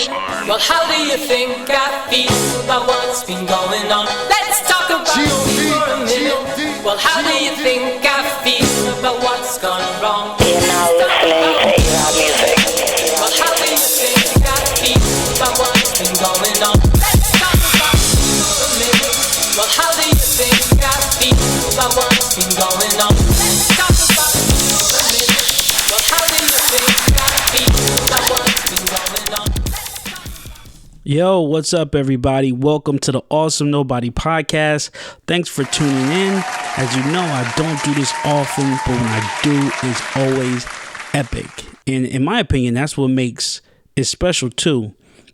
minute. Well, how do you think I feel about what's been going on? Let's talk about me for a minute. Well, how do you think I feel about what's gone wrong? You're now listening to ER Music. Well, how do you think I feel about what's been going on? Let's talk about me for a minute. Well, how do you think I feel about what's been going on? Let's talk about me for a minute. Well, how do you think I feel about what's been going on? Yo, what's up, everybody? Welcome to the Awesome Nobody podcast. Thanks for tuning in. As you know, I don't do this often, but when I do, it's always epic. And in my opinion, that's what makes it special too.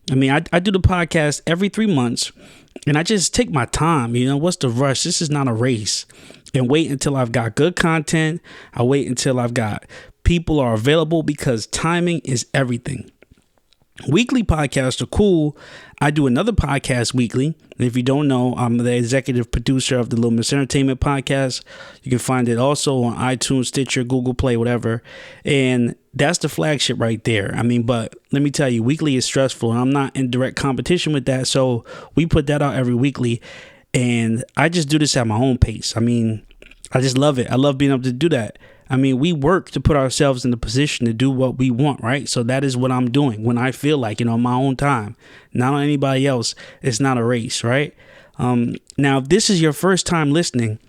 I mean, I do the podcast every 3 months, and I just take my time. You know, what's the rush? This is not a race. And wait until I've got good content. I wait until I've got people are available, because timing is everything. Weekly podcasts are cool. I do another podcast weekly. And if you don't know, I'm the executive producer of the Little Miss Entertainment podcast. You can find it also on iTunes, Stitcher, Google Play, whatever. And that's the flagship right there. I mean, but let me tell you, weekly is stressful, and I'm not in direct competition with that. So we put that out every weekly, and I just do this at my own pace. I mean, I just love it. I love being able to do that. I mean, we work to put ourselves in the position to do what we want, right? So that is what I'm doing when I feel like, on my own time, not on anybody else. It's not a race, right? Now, if this is your first time listening,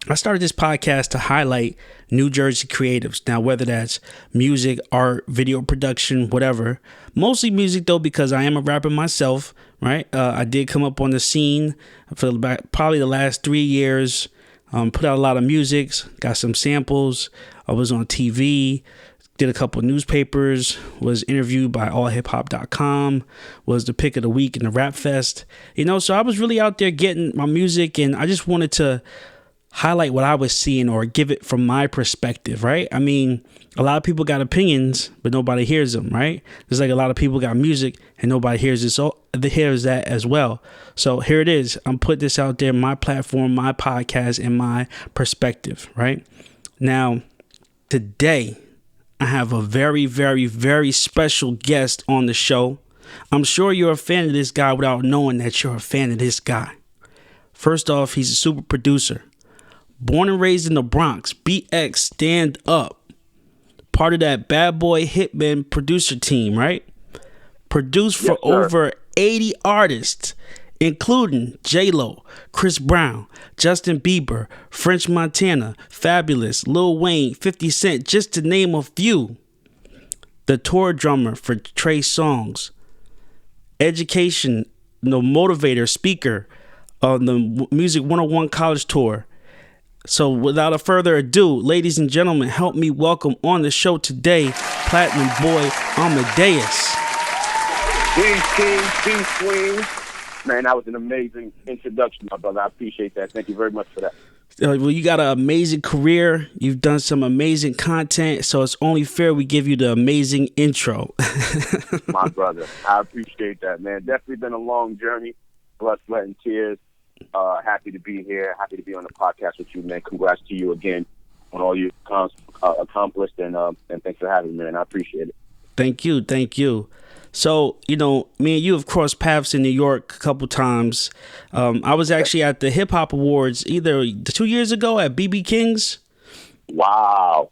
I started this podcast to highlight New Jersey creatives. Now, whether that's music, art, video production, whatever. Mostly music, though, because I am a rapper myself, right? I did come up on the scene for probably the last 3 years. Put out a lot of music, got some samples. I was on TV, did a couple of newspapers, was interviewed by allhiphop.com, was the pick of the week in the Rap Fest. So I was really out there getting my music, and I just wanted to highlight what I was seeing or give it from my perspective, right? I mean, a lot of people got opinions, but nobody hears them, right? There's like a lot of people got music and nobody hears that as well. So here it is. I'm putting this out there, my platform, my podcast, and my perspective, right? Now, today, I have a very, very, very special guest on the show. I'm sure you're a fan of this guy without knowing that you're a fan of this guy. First off, he's a super producer. Born and raised in the Bronx, BX Stand Up. Part of that Bad Boy Hitman producer team, right? Produced for over 80 artists, including J-Lo, Chris Brown, Justin Bieber, French Montana, Fabulous, Lil Wayne, 50 Cent, just to name a few. The tour drummer for Trey Songz. Education, motivator, speaker on the Music 101 college tour. So without a further ado, ladies and gentlemen, help me welcome on the show today, Platinum Boy Amadeus. Peace, Queen. Man, that was an amazing introduction, my brother. I appreciate that. Thank you very much for that. Well, you got an amazing career. You've done some amazing content, so it's only fair we give you the amazing intro. My brother, I appreciate that, man. Definitely been a long journey, blood, sweat, and tears. Happy to be here. Happy to be on the podcast with you, man. Congrats to you again on all you accomplished, and thanks for having me, man. I appreciate it. Thank you. So, me and you have crossed paths in New York a couple times. I was actually at the Hip Hop Awards either 2 years ago at BB King's. Wow.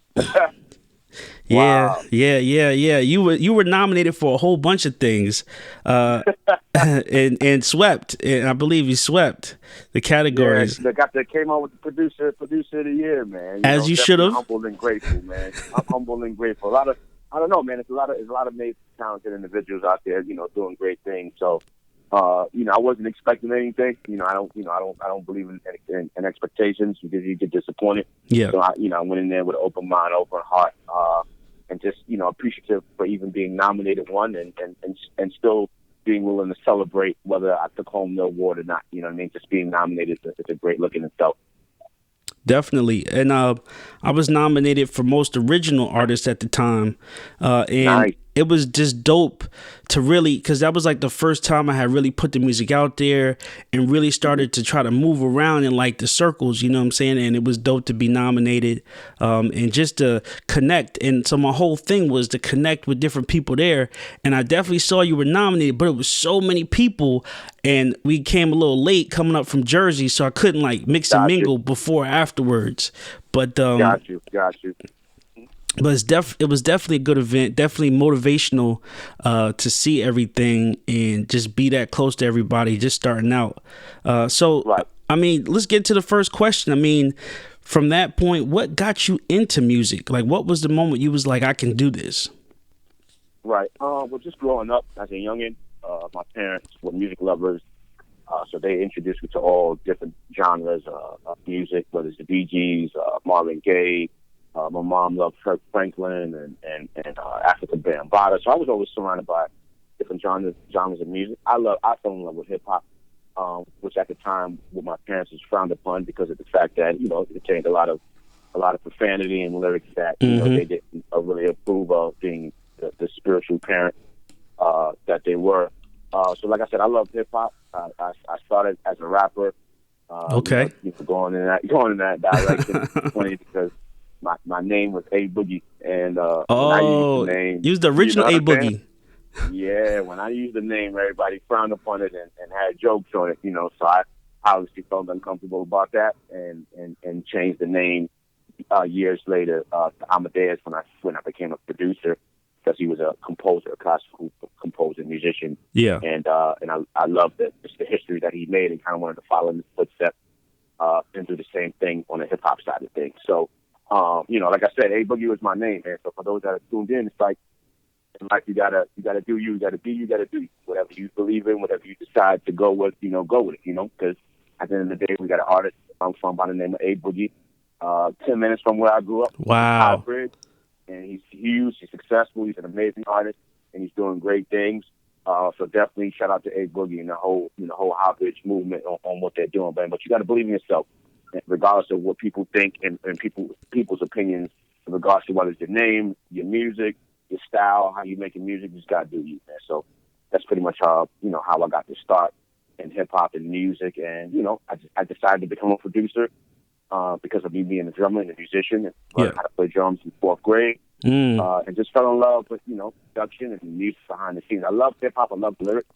Yeah. You were nominated for a whole bunch of things, and swept. And I believe you swept the categories. Yeah, they came out with the producer of the year, man. You should have. Humbled and grateful, man. I'm humbled and grateful. I don't know, man. It's a lot of amazing, talented individuals out there, doing great things. So, I wasn't expecting anything. I don't believe in expectations, because you get disappointed. Yeah. So I went in there with an open mind, open heart, and just, appreciative for even being nominated one, and still being willing to celebrate whether I took home the award or not. Just being nominated is a great look in itself. Definitely. And I was nominated for most original artist at the time. And nice. it was just dope to really, because that was like the first time I had really put the music out there and really started to try to move around in like the circles, you know what I'm saying? And it was dope to be nominated and just to connect. And so my whole thing was to connect with different people there. And I definitely saw you were nominated, but it was so many people and we came a little late coming up from Jersey, so I couldn't like mix and mingle before or afterwards. But got you. But it was definitely a good event, definitely motivational to see everything and just be that close to everybody just starting out. So, I mean, let's get to the first question. I mean, from that point, what got you into music? Like, what was the moment you was like, I can do this? Right. Well, just growing up as a youngin', my parents were music lovers. So they introduced me to all different genres of music, whether it's the Bee Gees, Marvin Gaye. My mom loved Kirk Franklin and Africa Bambaataa. So I was always surrounded by different genres of music. I fell in love with hip hop, which at the time with my parents was frowned upon because of the fact that, you know, it contained a lot of profanity and lyrics that, you know, they didn't really approve of, being the spiritual parent that they were. So like I said, I love hip hop. I started as a rapper. Okay. You know, going in that direction. It's funny because my name was A Boogie, and when I used the name, use the original A Boogie. Yeah, when I used the name, everybody frowned upon it and had jokes on it, you know. So I obviously felt uncomfortable about that, and changed the name years later to Amadeus when I became a producer, because he was a composer, a classical composer, musician. Yeah, and I love the history that he made, and kind of wanted to follow in his footsteps and do the same thing on the hip hop side of things. So. You know, like I said, A Boogie was my name, man. So for those that are tuned in, it's like in life, you gotta do you, gotta be you, gotta do whatever you believe in, whatever you decide to go with, you know, go with it, you know, because at the end of the day, we got an artist I'm from by the name of A Boogie, 10 minutes from where I grew up. Wow. Hybrid, and he's huge, he's successful, he's an amazing artist, and he's doing great things. So definitely shout out to A Boogie and the whole Hybrid movement on what they're doing, man. But you got to believe in yourself, regardless of what people think and people's opinions, in regards to whether it's your name, your music, your style, how you making music. You just gotta do you, man. So that's pretty much how I got to start in hip hop and music. And you know, I decided to become a producer because of me being a drummer and a musician, and learning how to play drums in 4th grade. And just fell in love with production and music behind the scenes. I love hip hop. I love lyrics.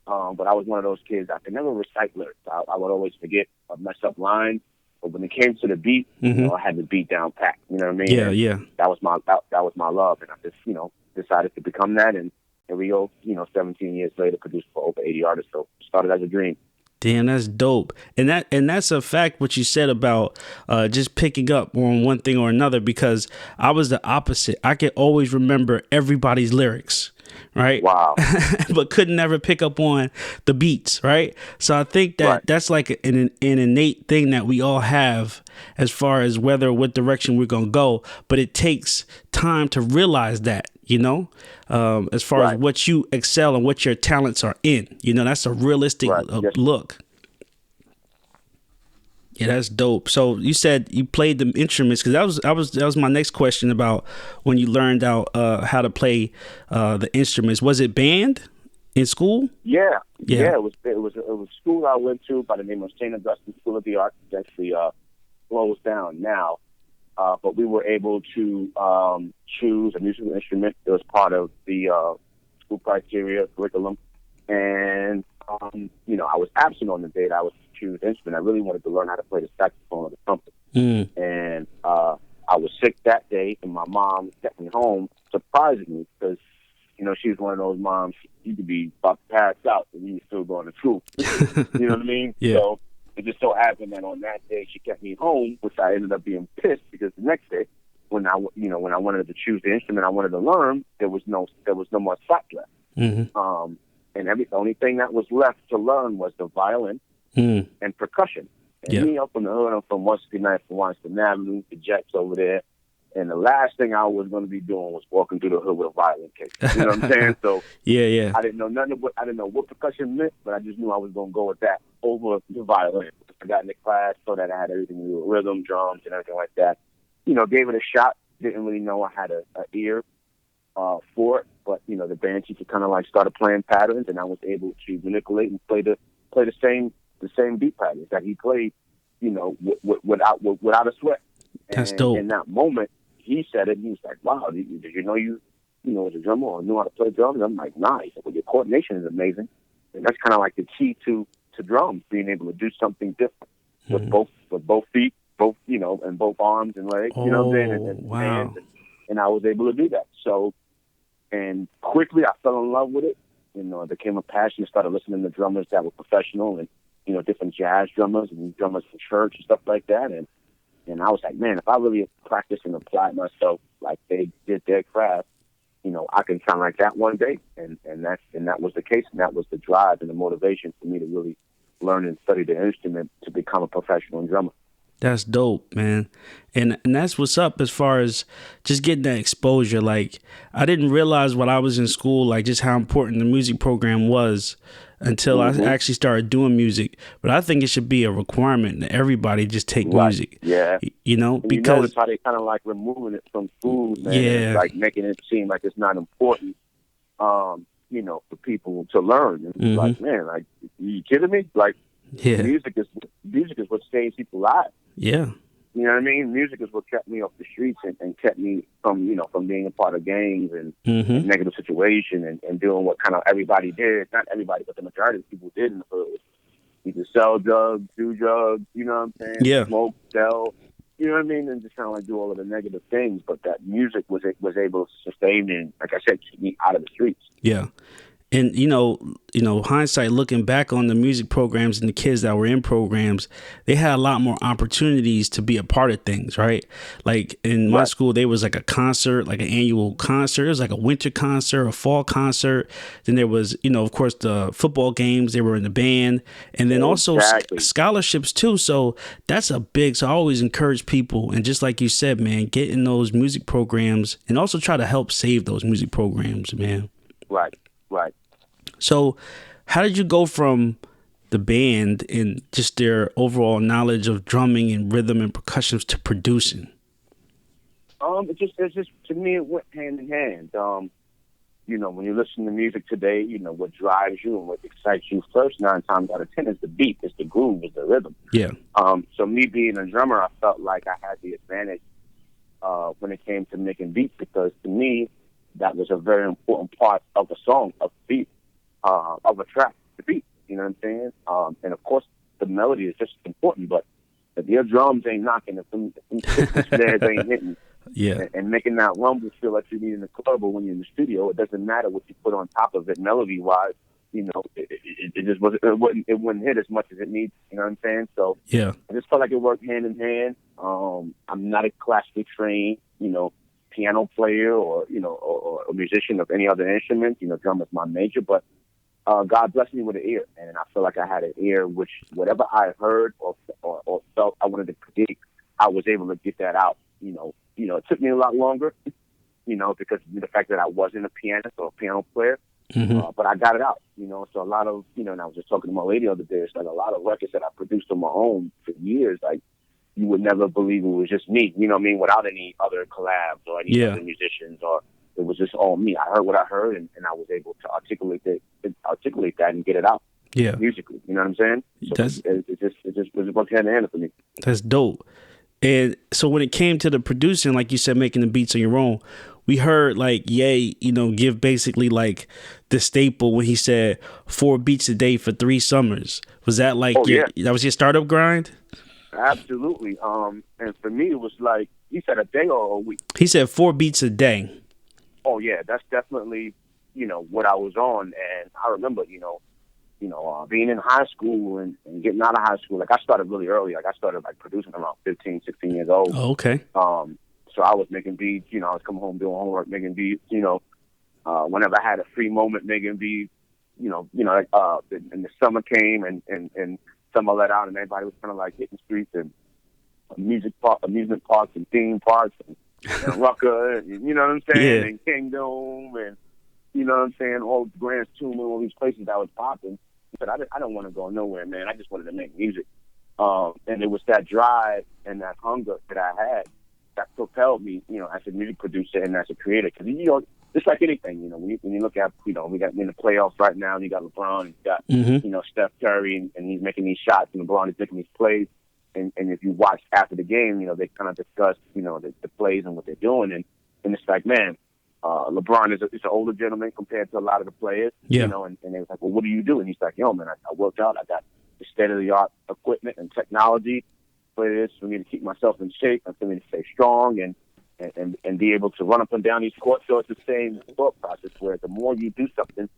But I was one of those kids, I could never recite lyrics. I would always forget or mess up lines. But when it came to the beat, you know, I had the beat down pat. You know what I mean? Yeah. That was my love, and I just decided to become that. And here we go. 17 years later, produced for over 80 artists. So started as a dream. Damn, that's dope. And that's a fact, what you said about just picking up on one thing or another, because I was the opposite. I could always remember everybody's lyrics, right? Wow. But could never pick up on the beats, right? So I think that that's like an innate thing that we all have as far as what direction we're going to go. But it takes time to realize that, as far as what you excel and what your talents are in. That's a realistic look. Yeah, that's dope. So you said you played the instruments, because that was my next question about when you learned out how to play the instruments. Was it band in school? Yeah. It was a school I went to by the name of St. Augustine School of the Arts. It's actually closed down now, but we were able to choose a musical instrument. It was part of the school criteria curriculum, and I was absent on the day that I was to choose the instrument. I really wanted to learn how to play the saxophone or the trumpet. And I was sick that day, and my mom kept me home, surprising me, because she was one of those moms, you could be about to pass out and you were still going to school. You know what I mean? Yeah. So it just so happened that on that day she kept me home, which I ended up being pissed, because the next day when I wanted to choose the instrument I wanted to learn, there was no more slots left. Mm-hmm. And the only thing that was left to learn was the violin and percussion. And me up in the hood, I'm from 169th from Washington Avenue, the Jets over there. And the last thing I was going to be doing was walking through the hood with a violin case. You know what I'm saying? So yeah. I didn't know what percussion meant, but I just knew I was going to go with that over the violin. I got in the class, so that I had everything to do with rhythm, drums, and everything like that. Gave it a shot. Didn't really know I had an ear for it, But the band teacher kind of like started playing patterns, and I was able to manipulate and play the same beat patterns that he played, without a sweat. That's And dope. in that moment, he said it. And he was like, "Wow, did you know you as a drummer or knew how to play drums?" And I'm like, "Nah." He said, "Well, your coordination is amazing." And that's kind of like the key to drums, being able to do something different with both feet, and both arms and legs. You know what I'm saying? And wow. hands. And I was able to do that. So, and quickly I fell in love with it. It became a passion. I started listening to drummers that were professional and, different jazz drummers and drummers from church and stuff like that. And I was like, man, if I really practice and apply myself like they did their craft, I can sound like that one day. And that was the case. And that was the drive and the motivation for me to really learn and study the instrument to become a professional drummer. That's dope, man. And that's what's up as far as just getting that exposure. Like, I didn't realize while I was in school, like, just how important the music program was until I actually started doing music. But I think it should be a requirement that everybody just take music. Yeah. Because you notice how they kind of like removing it from schools, man. Yeah. And like making it seem like it's not important, for people to learn. And it's like, man, like, you kidding me? Like, music is what saves people lives. Yeah. You know what I mean? Music is what kept me off the streets and kept me from being a part of gangs and negative situation and doing what kind of everybody did. Not everybody, but the majority of people did in the hood. Either sell drugs, do drugs, you know what I'm saying? Yeah. Smoke, sell, you know what I mean? And just kind of like do all of the negative things. But that music was able to sustain me and, like I said, keep me out of the streets. Yeah. And, hindsight, looking back on the music programs and the kids that were in programs, they had a lot more opportunities to be a part of things, right? Like in my school, there was like a concert, like an annual concert. It was like a winter concert, a fall concert. Then there was, of course, the football games. They were in the band. And then also scholarships, too. So that's so I always encourage people. And just like you said, man, get in those music programs and also try to help save those music programs, man. Right. So how did you go from the band and just their overall knowledge of drumming and rhythm and percussions to producing? It's just to me, it went hand in hand. When you listen to music today, what drives you and what excites you first 9 times out of 10 is the beat, it's the groove, it's the rhythm. Yeah. So me being a drummer, I felt like I had the advantage when it came to making beats, because to me, that was a very important part of a song, of the beat. Of a track, the beat, you know what I'm saying? And of course, the melody is just important, but if your drums ain't knocking, if them snares ain't hitting, and making that rumble feel like you need in the club or when you're in the studio, it doesn't matter what you put on top of it melody-wise, it just it wouldn't hit as much as it needs, you know what I'm saying? So yeah, I just felt like it worked hand in hand. I'm not a classically trained, piano player or a musician of any other instrument. Drum is my major, but God blessed me with an ear, and I feel like I had an ear which whatever I heard or felt I wanted to predict, I was able to get that out. It took me a lot longer, because of the fact that I wasn't a pianist or a piano player, but I got it out. So a lot of and I was just talking to my lady the other day. It's like a lot of records that I produced on my own for years, like. You would never believe it was just me, without any other collabs or any other musicians, or it was just all me. I heard what I heard, and I was able to articulate that and get it out musically. You know what I'm saying? So it just was hand in hand for me. That's dope. And so when it came to the producing, like you said, making the beats on your own, we heard like Ye, give basically like the staple when he said 4 beats a day for 3 summers. Was that like that was your startup grind? Absolutely. And for me, it was like, he said a day or a week? He said 4 beats a day. Oh, yeah, that's definitely, what I was on. And I remember, being in high school and getting out of high school. Like, I started really early. Like, I started, producing around 15, 16 years old. Oh, okay. So I was making beats, I was coming home doing homework, making beats, whenever I had a free moment, making beats, and the summer came and summer let out, and everybody was kind of like hitting streets and amusement parks and theme parks and Rucker, and, you know what I'm saying, and Kingdom, and you know what I'm saying, all Grand Tomb and all these places that was popping. But I don't want to go nowhere, man. I just wanted to make music, and it was that drive and that hunger that I had that propelled me, as a music producer and as a creator. Because just like anything, when you look at, we got in the playoffs right now, and you got LeBron, and you got, Steph Curry, and he's making these shots, and LeBron is making these plays. And if you watch after the game, they kind of discuss, the plays and what they're doing. And it's like, man, LeBron is an older gentleman compared to a lot of the players, yeah. And they was like, well, what do you do? And he's like, yo, man, I worked out. I got the state-of-the-art equipment and technology for me to keep myself in shape and for me to stay strong and be able to run up and down these courts. So it's the same thought process where the more you do something,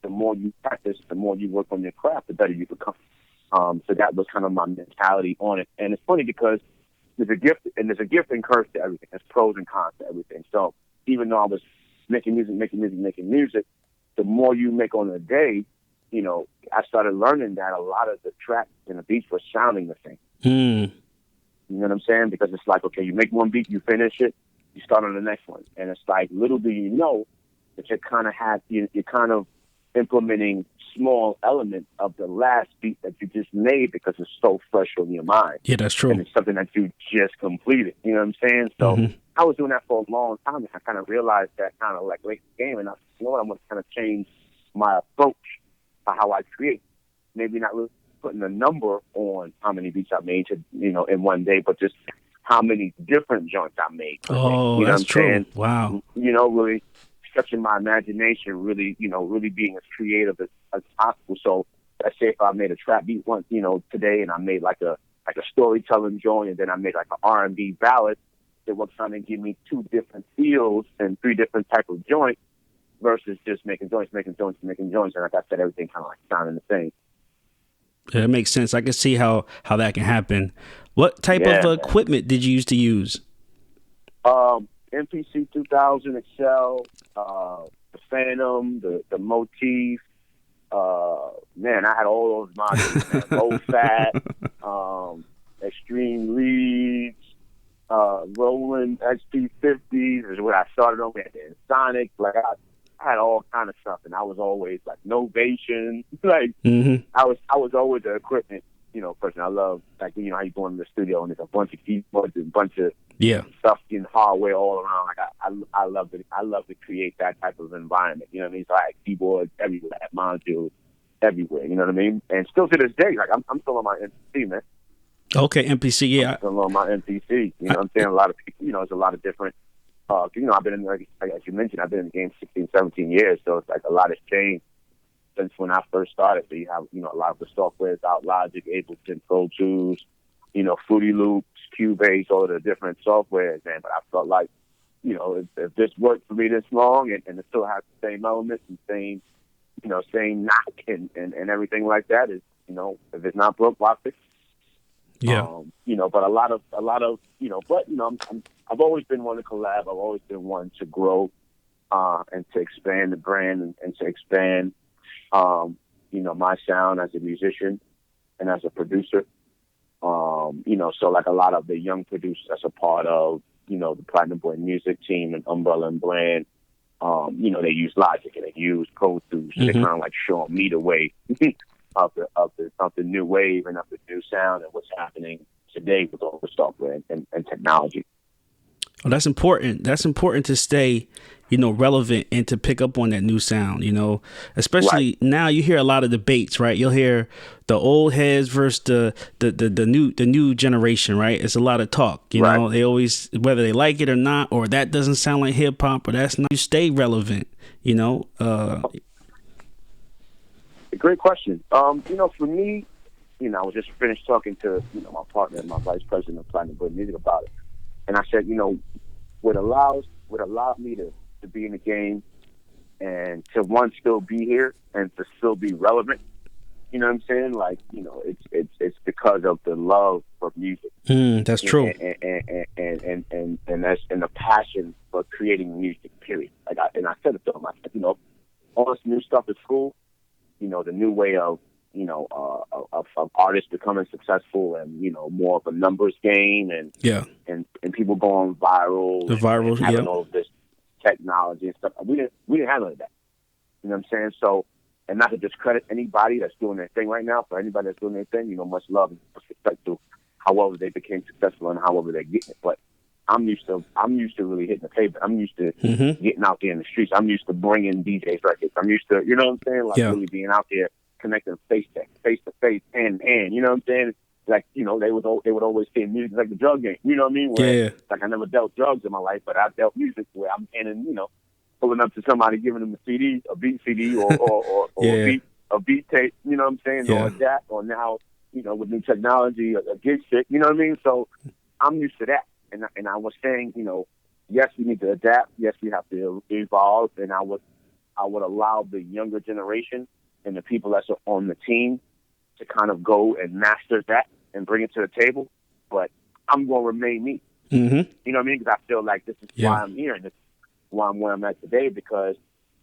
the more you practice, the more you work on your craft, the better you become. So that was kind of my mentality on it. And it's funny because there's a gift and curse to everything. There's pros and cons to everything. So even though I was making music, the more you make on a day, I started learning that a lot of the tracks and the beats were sounding the same. You know what I'm saying? Because it's like, okay, you make one beat, you finish it, you start on the next one. And it's like, little do you know that you're kind of implementing small elements of the last beat that you just made because it's so fresh on your mind. Yeah, that's true. And it's something that you just completed. You know what I'm saying? So I was doing that for a long time, and I kind of realized that kind of like late in the game, and I'm going to kind of change my approach to how I create. Maybe not really putting a number on how many beats I made, in one day, but just how many different joints I made. Oh, that's true. Saying? Wow. Really stretching my imagination, really being as creative as possible. So let's say if I made a trap beat once, today, and I made like a storytelling joint, and then I made like an R&B ballad, that will kind of give me two different feels and three different type of joints versus just making joints. And like I said, everything kind of like sounding the same. Yeah, it makes sense. I can see how that can happen. What type of equipment did you used to use? MPC 2000 XL, the Phantom, the Motif. Man, I had all those models. Low Fat, Extreme Leads, Roland XP50s is what I started on. We had the Sonic. Like I had all kind of stuff, and I was always like Novation. Like I was always the equipment, person. I love like how you go in the studio and there's a bunch of keyboards and a bunch of stuff in hardware all around. Like I love it. I love to create that type of environment. You know what I mean? So I had keyboards everywhere, I had modules everywhere. You know what I mean? And still to this day, like I'm still on my MPC, man. Okay, MPC, yeah. I'm still on my MPC. You know what I'm saying? A lot of people, there's a lot of different. I've been in, like as you mentioned, I've been in the game 16, 17 years, so it's like a lot has changed since when I first started. So you have, a lot of the softwares out, Logic, Ableton, Pro Tools, Fruity Loops, Cubase, all of the different softwares, man. But I felt like, if this worked for me this long and it still has the same elements and same knock and everything like that, is, if it's not broke, why fix it? Yeah. But a lot of, I've always been one to collab. I've always been one to grow, and to expand the brand and to expand, my sound as a musician and as a producer. So like a lot of the young producers that's a part of, the Platinum Boy Music team and Umbrella and Brand, they use Logic and they use Pro Tools. They kind of like showing me the way of the new wave and of the new sound and what's happening today with all the software and technology. Well, that's important. That's important to stay, relevant and to pick up on that new sound, especially now you hear a lot of debates, right? You'll hear the old heads versus the new generation, right? It's a lot of talk, they always, whether they like it or not, or that doesn't sound like hip hop, or that's not, you stay relevant, Great question. For me, I was just finished talking to, my partner and my vice president of Platinum Boy Music about it. And I said, what allowed me to be in the game and to still be here and to still be relevant. You know what I'm saying? Like, it's because of the love for music. That's true. And that's the passion for creating music, period. Like I said it to him. I said, all this new stuff is cool. The new way of artists becoming successful and, more of a numbers game and people going viral. The viral, and having all of this technology and stuff. We didn't have none of that. You know what I'm saying? So, and not to discredit anybody that's doing their thing right now, for anybody that's doing their thing, much love and respect to however they became successful and however they're getting it. But I'm used to really hitting the pavement. I'm used to getting out there in the streets. I'm used to bringing DJs records. I'm used to, you know what I'm saying? Like really being out there, connecting face to face, hand in hand. You know what I'm saying? Like, you know, they would always say music like the drug game. You know what I mean? Where, like I never dealt drugs in my life, but I dealt music where I'm handing, you know, pulling up to somebody, giving them a CD, a beat CD, or a beat tape. You know what I'm saying? Or that, or now, you know, with new technology, a gig shit. You know what I mean? So I'm used to that. And I was saying, you know, yes, we need to adapt. Yes, we have to evolve. And I would allow the younger generation and the people that's on the team to kind of go and master that and bring it to the table. But I'm going to remain me. You know what I mean? Because I feel like this is why I'm here and this is why I'm where I'm at today. Because,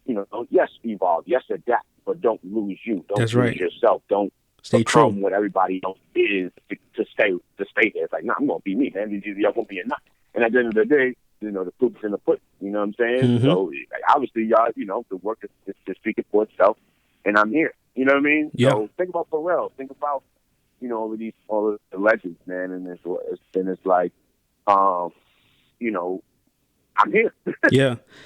you know, yes, evolve. Yes, adapt. But don't lose you. Don't lose yourself. Don't stay become true. What everybody else is to stay there. It's like, nah, I'm going to be me, man. Y'all going to be a not. And at the end of the day, you know, the proof's in the pudding. You know what I'm saying? So like, obviously, y'all, you know, the work is speaking for itself, and I'm here. You know what I mean? Yeah. So think about Pharrell. Think about, you know, all of the legends, man. And it's like, you know, I'm here.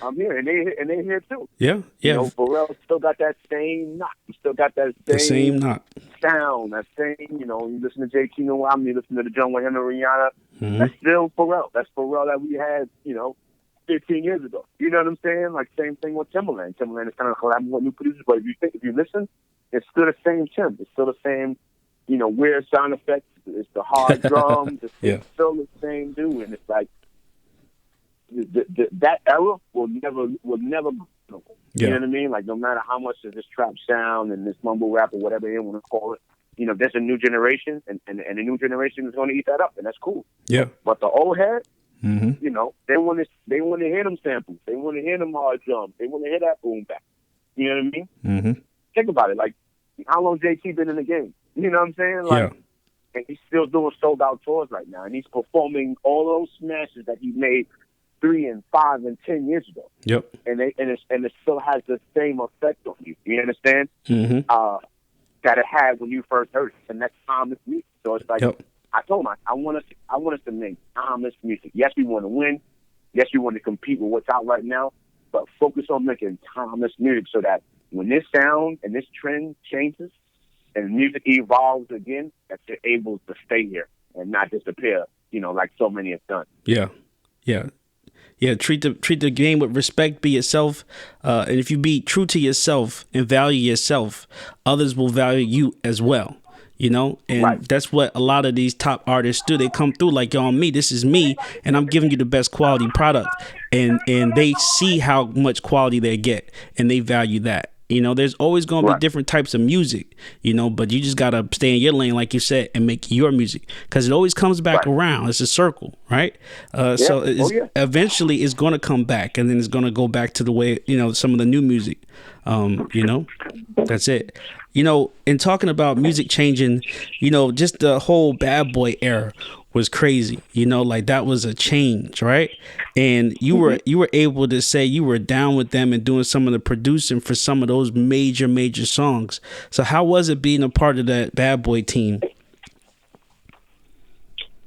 I'm here, and they here too. You know, Pharrell still got that same knock. He still got that same knock. Sound. That same, you know, you listen to JT and Wildman, you listen to the John Wayne and Rihanna. That's still Pharrell. That's Pharrell that we had, you know, 15 years ago. You know what I'm saying? Like same thing with Timbaland. Timbaland is kind of collabing with new producers, but if you listen, it's still the same Tim. It's still the same, you know, weird sound effects. It's the hard drums. It's still the same dude, and it's like. That era will never be available. You know what I mean? Like, no matter how much of this trap sound and this mumble rap or whatever you want to call it, you know, there's a new generation, and the new generation is going to eat that up, and that's cool. But the old head, you know, they want to hear them samples. They want to hear them hard drums. They want to hear that boom back. You know what I mean? Think about it. Like, how long JT been in the game? You know what I'm saying? Like, and he's still doing sold out tours right now, and he's performing all those smashes that he made 3 and 5 and 10 years ago. And it still has the same effect on you. You understand? That it had when you first heard it, and that's timeless music. So it's like I told him, I want us to make timeless music. Yes, we want to win. Yes, we want to compete with what's out right now, but focus on making timeless music so that when this sound and this trend changes and music evolves again, that you're able to stay here and not disappear. You know, like so many have done. Treat the game with respect, be yourself, and if you be true to yourself and value yourself, others will value you as well, you know, and that's what a lot of these top artists do. They come through like, yo, this is me, and I'm giving you the best quality product, and they see how much quality they get, and they value that. You know, there's always going to be different types of music, you know, but you just got to stay in your lane, like you said, and make your music, because it always comes back around. It's a circle, right? So eventually it's going to come back, and then it's going to go back to the way, you know, some of the new music, you know, that's it. You know, in talking about music changing, you know, just the whole Bad Boy era was crazy, you know, like that was a change, right? And you were able to say you were down with them and doing some of the producing for some of those major songs. So how was it being a part of that Bad Boy team?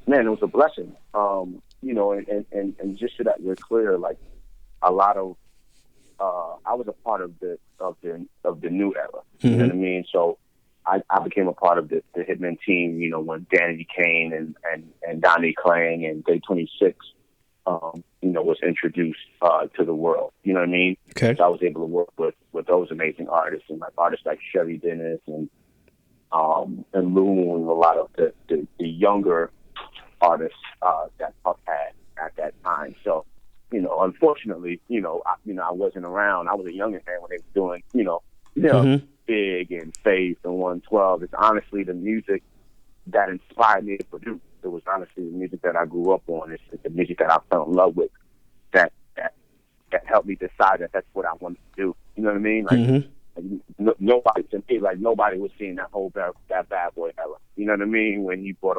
Man, it was a blessing. You know, and just so that we're clear, like a lot of I was a part of the new era. You know what I mean? So I became a part of the Hitman team, you know, when Danny Kane and Donnie Klang and Day 26, you know, was introduced to the world. You know what I mean? Okay. So I was able to work with those amazing artists, and like artists like Sherry Dennis and Lou, and a lot of the younger artists that Puff had at that time. So, you know, unfortunately, you know, I wasn't around. I was a younger man when they were doing, you know, Big and Faith and 112. It's honestly the music that inspired me to produce. It was honestly the music that I grew up on. It's the music that I fell in love with that helped me decide that that's what I wanted to do. You know what I mean? Like, nobody to me, like nobody was seeing that whole that Bad Boy era. You know what I mean? When he brought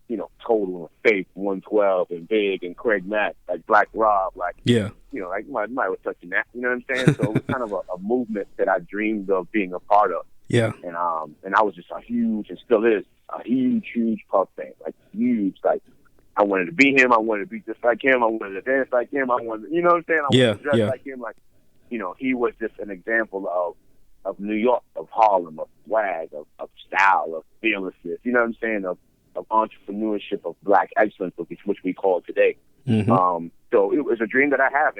you know, Total and Faith, 112 and Big and Craig Mack, like Black Rob, like, you know, like nobody was touching that. You know what I'm saying? So it was kind of a movement that I dreamed of being a part of. And I was just a huge, and still is, a huge Puff fan, like huge. Like I wanted to be him. I wanted to be just like him. I wanted to dance like him. I wanted, you know what I'm saying? I wanted to dress like him. Like, you know, he was just an example of New York, of Harlem, of swag, of style, of fearlessness. You know what I'm saying? Of entrepreneurship, of black excellence, which we call today. Mm-hmm. So it was a dream that I have,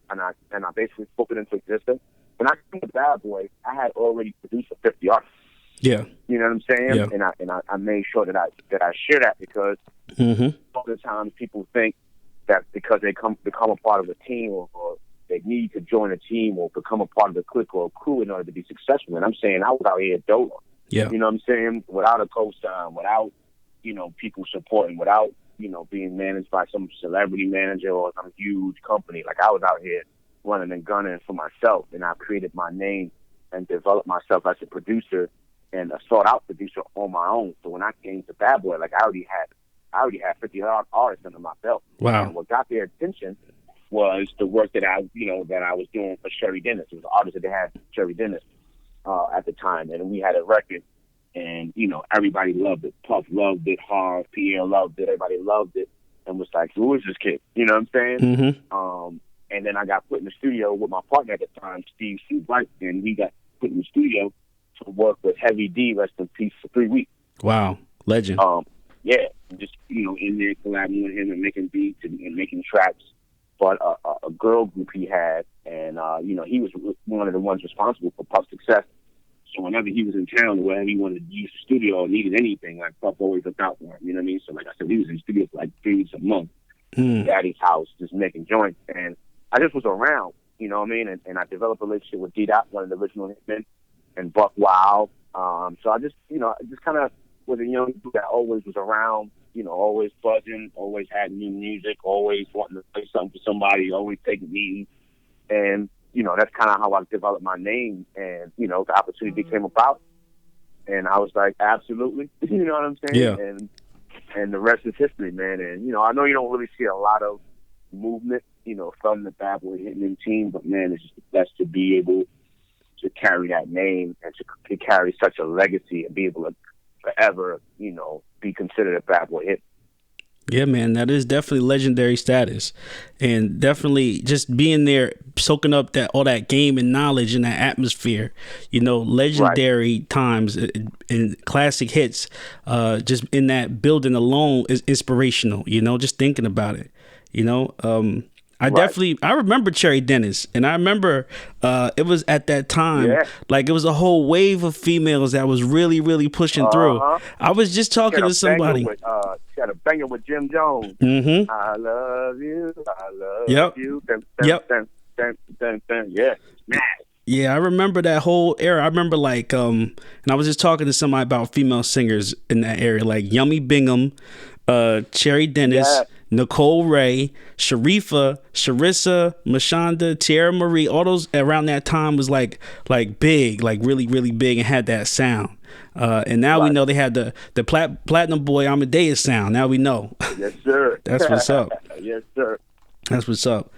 and I basically spoke it into existence. When I came to Bad Boy, I had already produced 50 artists. Yeah. You know what I'm saying? Yeah. And I made sure that I share that because all the time people think that because they become a part of a team or they need to join a team or become a part of a clique or a crew in order to be successful. And I'm saying I was out here dolo. Yeah. You know what I'm saying? Without a co-sign, without, you know, people supporting, without, you know, being managed by some celebrity manager or some huge company. Like, I was out here running and gunning for myself, and I created my name and developed myself as a producer and a sought-out producer on my own. So when I came to Bad Boy, like, I already had 50 artists under my belt. Wow. And what got their attention was the work that I was doing for Sherry Dennis. It was an artist that they had, Sherry Dennis, at the time, and we had a record. And, you know, everybody loved it. Puff loved it. Harv, Pierre loved it. Everybody loved it. And was like, who is this kid? You know what I'm saying? Mm-hmm. And then I got put in the studio with my partner at the time, Steve White, and we got put in the studio to work with Heavy D, rest in peace, for 3 weeks. Wow. Legend. Yeah. Just, you know, in there collabing with him and making beats and making tracks. But a girl group he had, and, you know, he was one of the ones responsible for Puff's success. So whenever he was in town or wherever he wanted to use the studio or needed anything, like, Puff always looked out for him. You know what I mean? So, like I said, he was in the studio for like 3 weeks a month, Daddy's house, just making joints. And I just was around, you know what I mean? And I developed a relationship with D-Dot, one of the original hitmen, and Buck Wild. So I just, you know, just kind of was a young dude that always was around, you know, always buzzing, always had new music, always wanting to play something for somebody, always taking meetings. And, you know, that's kind of how I developed my name. And, you know, the opportunity came about. And I was like, absolutely. You know what I'm saying? Yeah. And the rest is history, man. And, you know, I know you don't really see a lot of movement, you know, from the Bad Boy Hitman team, but, man, it's just the best to be able to carry that name and to carry such a legacy and be able to forever, you know, be considered a Bad Boy Hit. Yeah, man, that is definitely legendary status, and definitely just being there, soaking up all that game and knowledge and that atmosphere, you know, legendary times and classic hits, just in that building alone is inspirational, you know, just thinking about it, you know. I remember Cherry Dennis, and I remember it was at that time, like it was a whole wave of females that was really, really pushing through. I was just talking to somebody. She had a banger with Jim Jones. Mm-hmm. I love you. You. Yeah. Yeah, I remember that whole era. I remember like, and I was just talking to somebody about female singers in that area, like Yummy Bingham, Cherry Dennis, Nicole Ray, Sharifa, Sharissa, Mashonda, Tierra Marie. All those around that time was like big, like really, really big, and had that sound. And now we know they had the platinum boy Amadeus sound. Now we know. Yes, sir. That's what's up. Yes, sir. That's what's up.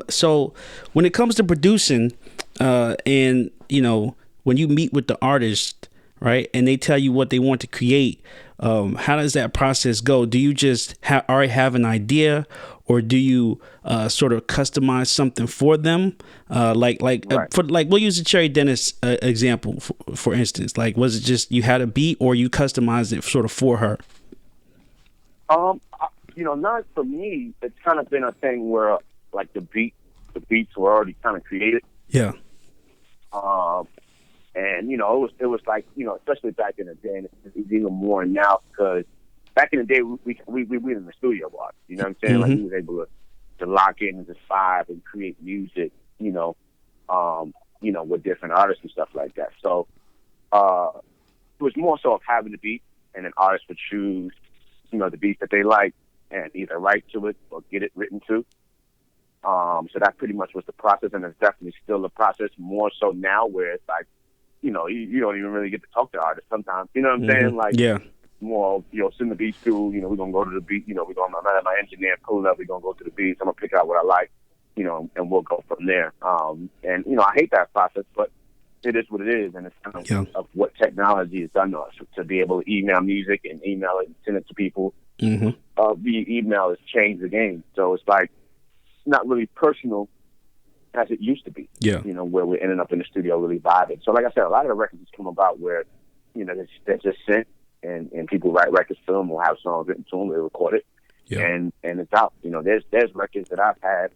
So when it comes to producing, and you know, when you meet with the artist, right, and they tell you what they want to create, how does that process go? Do you just already have an idea, or do you sort of customize something for them? We'll use the Cherry Dennis example for instance. Like, was it just you had a beat, or you customized it sort of for her? You know, not for me. It's kind of been a thing where like the beats were already kind of created. Yeah. And, you know, it was like, you know, especially back in the day, and it's even more now, because back in the day, we were in the studio a lot, you know what I'm saying? Mm-hmm. Like, we was able to lock in and just vibe and create music, you know, with different artists and stuff like that. So it was more so of having the beat, and an artist would choose, you know, the beat that they like and either write to it or get it written to. So that pretty much was the process, and it's definitely still the process, more so now, where it's like, you know, you don't even really get to talk to artists sometimes. You know what I'm saying? Like, more, you know, send the beats to, you know, we're going to go to the beat, you know, I'm going to let my engineer pull up, we're going to go to the beats, I'm going to pick out what I like, you know, and we'll go from there. And, you know, I hate that process, but it is what it is, and it's kind of what technology has done to us, to be able to email music and email it and send it to people via email has changed the game. So it's like not really personal as it used to be. Yeah. You know, where we're ending up in the studio really vibing. So like I said, a lot of the records just come about where, you know, they're just sent and people write records to them or have songs written to them, they record it, and it's out. You know, there's records that I've had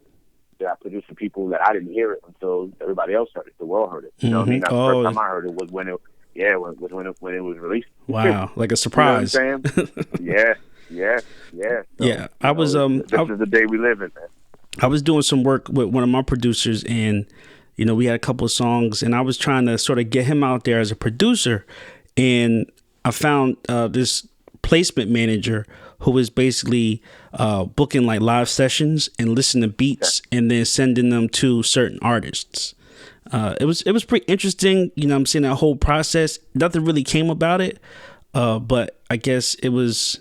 that I produced for people that I didn't hear it until everybody else heard it. The world heard it. You know what I mean? The first time I heard it was when it was released. Wow, like a surprise. You know what I'm saying? Yeah. So, I was this is the day we live in, man. I was doing some work with one of my producers, and you know, we had a couple of songs, and I was trying to sort of get him out there as a producer, and I found this placement manager who was basically booking like live sessions and listening to beats and then sending them to certain artists. It was pretty interesting, you know what I'm saying, that whole process. Nothing really came about it, but I guess it was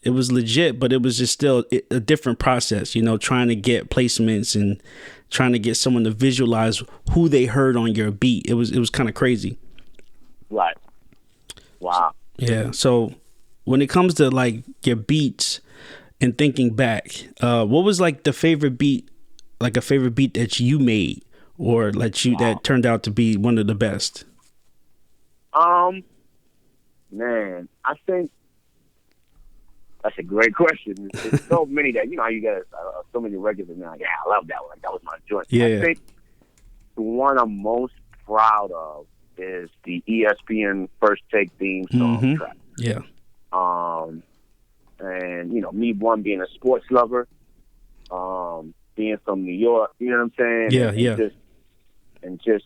legit, but it was just still a different process, you know, trying to get placements and trying to get someone to visualize who they heard on your beat. It was kind of crazy. Right. Wow. Yeah. So when it comes to like your beats and thinking back, what was like the favorite beat, like a favorite beat that you made or that turned out to be one of the best? Man, I think that's a great question. There's so many that, you know, how you get so many records and you're like, yeah, I love that one. Like, that was my joint. Yeah. I think the one I'm most proud of is the ESPN First Take theme song track. Yeah. And, you know, me, being a sports lover, being from New York, you know what I'm saying? Yeah. And just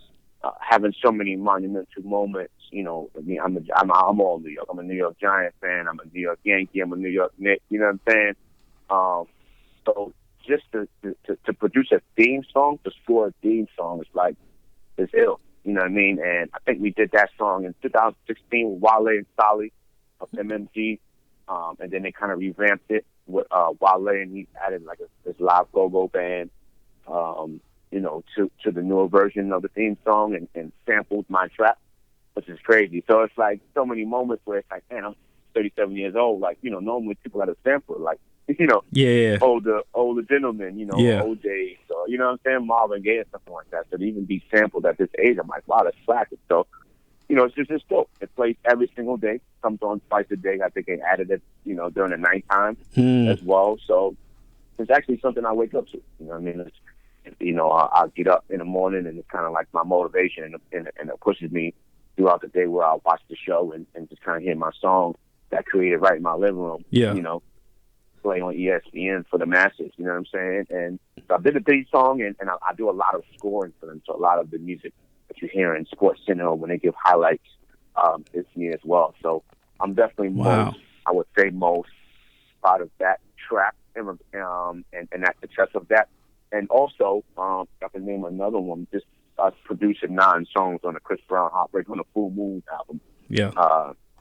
having so many monumental moments. You know, I mean, I'm all New York. I'm a New York Giants fan. I'm a New York Yankee. I'm a New York Knicks. You know what I'm saying? So just to produce a theme song, to score a theme song, is ill. You know what I mean? And I think we did that song in 2016 with Wale and Solly of MMG. And then they kind of revamped it with Wale, and he added like this live go-go band, you know, to the newer version of the theme song and sampled my track, which is crazy. So it's like so many moments where it's like, man, I'm 37 years old. Like, you know, normally people got a sample, like, you know, older gentlemen, you know, OJ, so, you know what I'm saying, Marvin Gaye or something like that. So to even be sampled at this age, I'm like, wow, that's classic. So, you know, it's just dope. It plays every single day. Comes on twice a day. I think they added it, you know, during the nighttime as well. So it's actually something I wake up to. You know what I mean? You know, I'll get up in the morning, and it's kind of like my motivation, and it pushes me throughout the day where I'll watch the show and just kind of hear my song that I created right in my living room. Yeah. You know, play on ESPN for the masses. You know what I'm saying? And so I did the theme song, and I do a lot of scoring for them. So a lot of the music that you hear in Sportscenter when they give highlights, it's me as well. So I'm definitely most proud of that track and that success of that. And also, I can name another one, just us producing 9 songs on the Chris Brown Heartbreak on the Full Moon album. Yeah.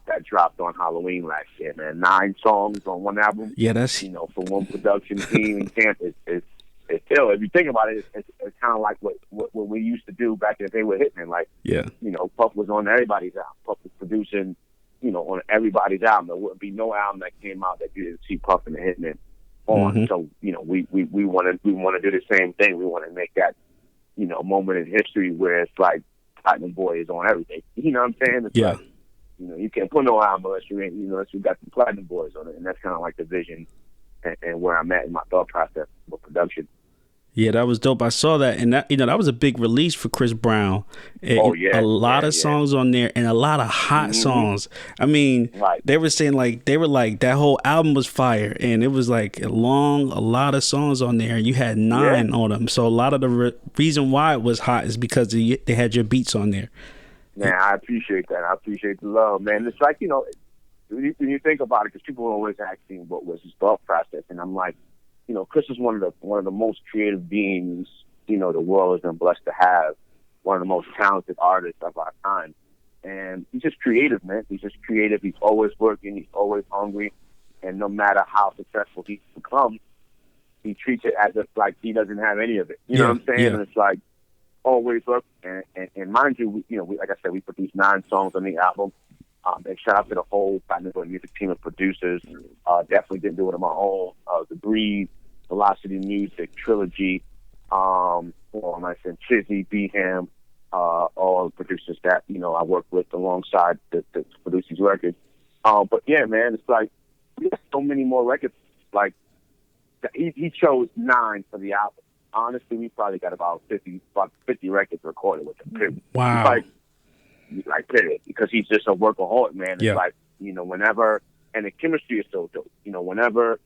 That dropped on Halloween last year, man. 9 songs on one album. Yeah, that's... You know, for one production team in camp, it's still, if you think about it, it's kind of like what we used to do back in the day with Hitman. Like, yeah, you know, Puff was on everybody's album. Puff was producing, you know, on everybody's album. There wouldn't be no album that came out that you didn't see Puff and the Hitman on. So, you know, we want to do the same thing. We want to make that, you know, moment in history where it's like Platinum Boy is on everything. You know what I'm saying? It's like, you know, you can't put no album unless unless you got the Platinum Boys on it, and that's kind of like the vision and where I'm at in my thought process with production. Yeah, that was dope. I saw that, and that, you know, that was a big release for Chris Brown. A lot of songs on there, and a lot of hot songs. I mean, they were saying like that whole album was fire, and it was like a lot of songs on there, and you had 9 on them. So a lot of the reason why it was hot is because they had your beats on there. Man, I appreciate that. I appreciate the love, man. It's like, you know, when you think about it, because people are always asking what was his thought process, and I'm like, you know, Chris is one of the most creative beings, you know, the world has been blessed to have. One of the most talented artists of our time. And he's just creative, man. He's just creative. He's always working. He's always hungry. And no matter how successful he's become, he treats it as if like he doesn't have any of it. You know what I'm saying? Yeah. And it's like always work. And mind you, like I said, we produced 9 songs on the album. And shout out to the whole Platinum Boy Music team of producers. Definitely didn't do it on my own. The Breed, Velocity Music, Trilogy, I said Chizzy, B-Ham, all the producers that, I work with alongside the produce these records. But yeah, man, it's like, we got so many more records. Like, he chose 9 for the album. Honestly, we probably got about 50 records recorded with him. Period. Wow. Like period. Because he's just a workaholic, man. It's Yeah. like, whenever, and the chemistry is so dope. Whenever,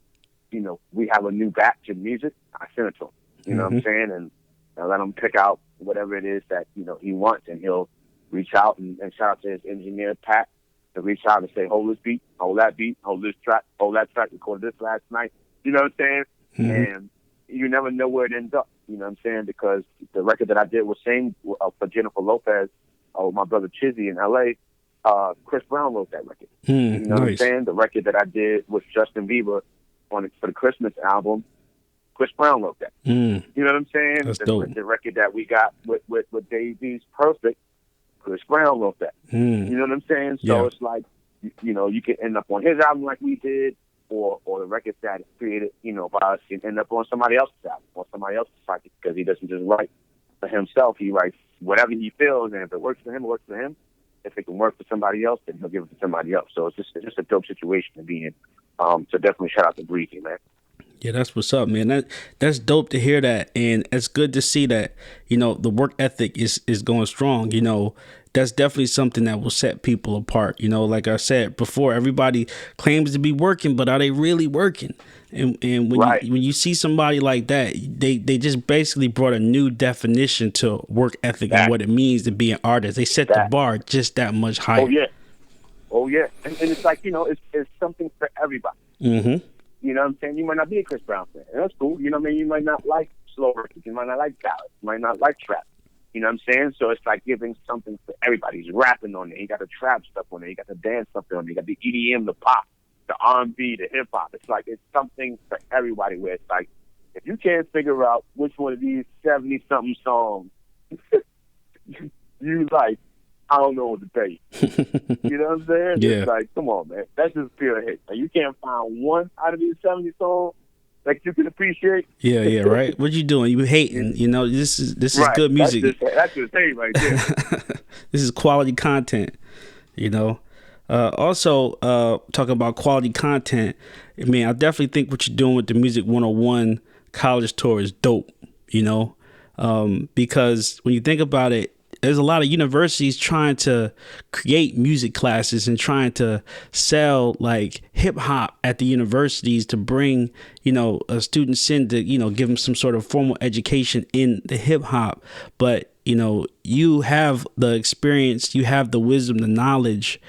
we have a new batch of music, I send it to him. You know what I'm saying? And I let him pick out whatever it is that, he wants. And he'll reach out and shout out to his engineer, Pat, to reach out and say, hold this beat, hold that beat, hold this track, hold that track, recorded this last night. You know what I'm saying? And you never know where it ends up. You know what I'm saying? Because the record that I did was same for Jennifer Lopez, with my brother Chizzy in L.A., Chris Brown wrote that record. You know what I'm saying? The record that I did with Justin Bieber for the Christmas album, Chris Brown wrote that. You know what I'm saying? That's dope. The record that we got with Dave-East, Perfect, Chris Brown wrote that. You know what I'm saying? So it's like, you can end up on his album like we did, or the records that is created, by us can end up on somebody else's album or somebody else's project, because he doesn't just write for himself. He writes whatever he feels, and if it works for him, it works for him. If it can work for somebody else, then he'll give it to somebody else. So it's just a dope situation to be in. So definitely shout out to Breezy, man. Yeah, that's what's up, man. That's dope to hear that, and it's good to see that, the work ethic is going strong. That's definitely something that will set people apart. Like I said before, everybody claims to be working, but are they really working? And when you see somebody like that, they just basically brought a new definition to work ethic and what it means to be an artist. They set the bar just that much higher. Oh yeah, and it's like, it's something for everybody. You know what I'm saying? You might not be a Chris Brown fan, and that's cool. You know what I mean? You might not like slow records. You might not like ballads. You might not like trap. You know what I'm saying? So it's like giving something for everybody. He's rapping on it. He got the trap stuff on it. He got the dance stuff on it. He got the EDM, the pop, the R&B, the hip hop. It's like it's something for everybody. Where it's like, if you can't figure out which one of these 70-something songs you like, I don't know what to tell you. You know what I'm saying? Yeah. It's like, come on, man. That's just pure hate. Like, you can't find one out of these 70 songs that you can appreciate. Yeah, right. What you doing? You hating? This is good music. That's just hate right there. This is quality content. Also, talking about quality content, I mean, I definitely think what you're doing with the Music 101 college tour is dope. Because when you think about it, there's a lot of universities trying to create music classes and trying to sell like hip hop at the universities to bring, students in to, give them some sort of formal education in the hip hop. But, you have the experience, you have the wisdom, the knowledge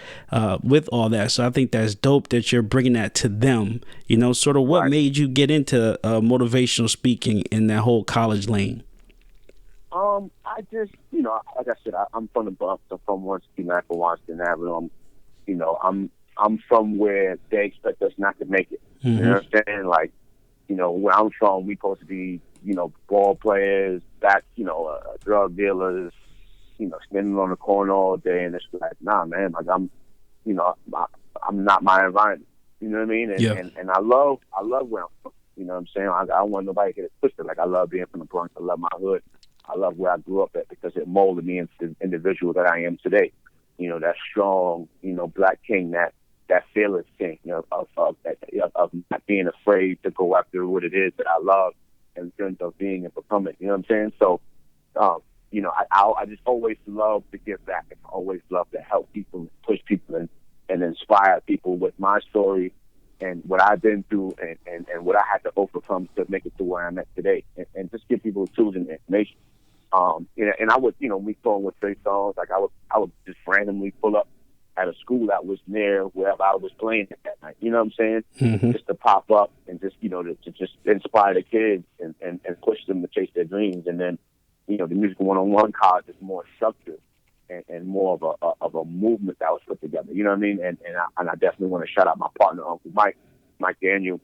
with all that. So I think that's dope that you're bringing that to them, sort of what made you get into motivational speaking in that whole college lane? I just, like I said, I'm from the Bronx. I'm from 169 Washington Avenue. I'm from where they expect us not to make it. You know what I'm saying? Like, where I'm from, we supposed to be, ball players, drug dealers, standing on the corner all day, and it's like, nah, man, like I'm not my environment. You know what I mean? And I love where I'm from. You know what I'm saying? I don't want nobody to get it twisted. Like, I love being from the Bronx. I love my hood. I love where I grew up at, because it molded me into the individual that I am today. That strong, black king, that fearless king, of not being afraid to go after what it is that I love in terms of being and becoming. You know what I'm saying? So, I just always love to give back. I always love to help people, push people, and inspire people with my story and what I've been through and what I had to overcome to make it to where I'm at today, and just give people the tools and information. And I would, me throwing with Trey Songz, like I would just randomly pull up at a school that was near wherever I was playing at that night. You know what I'm saying? Just to pop up and just, to just inspire the kids and push them to chase their dreams. And then, the Music 101 college is more structured and more of a movement that was put together. You know what I mean? And I definitely want to shout out my partner, Uncle Mike Daniel,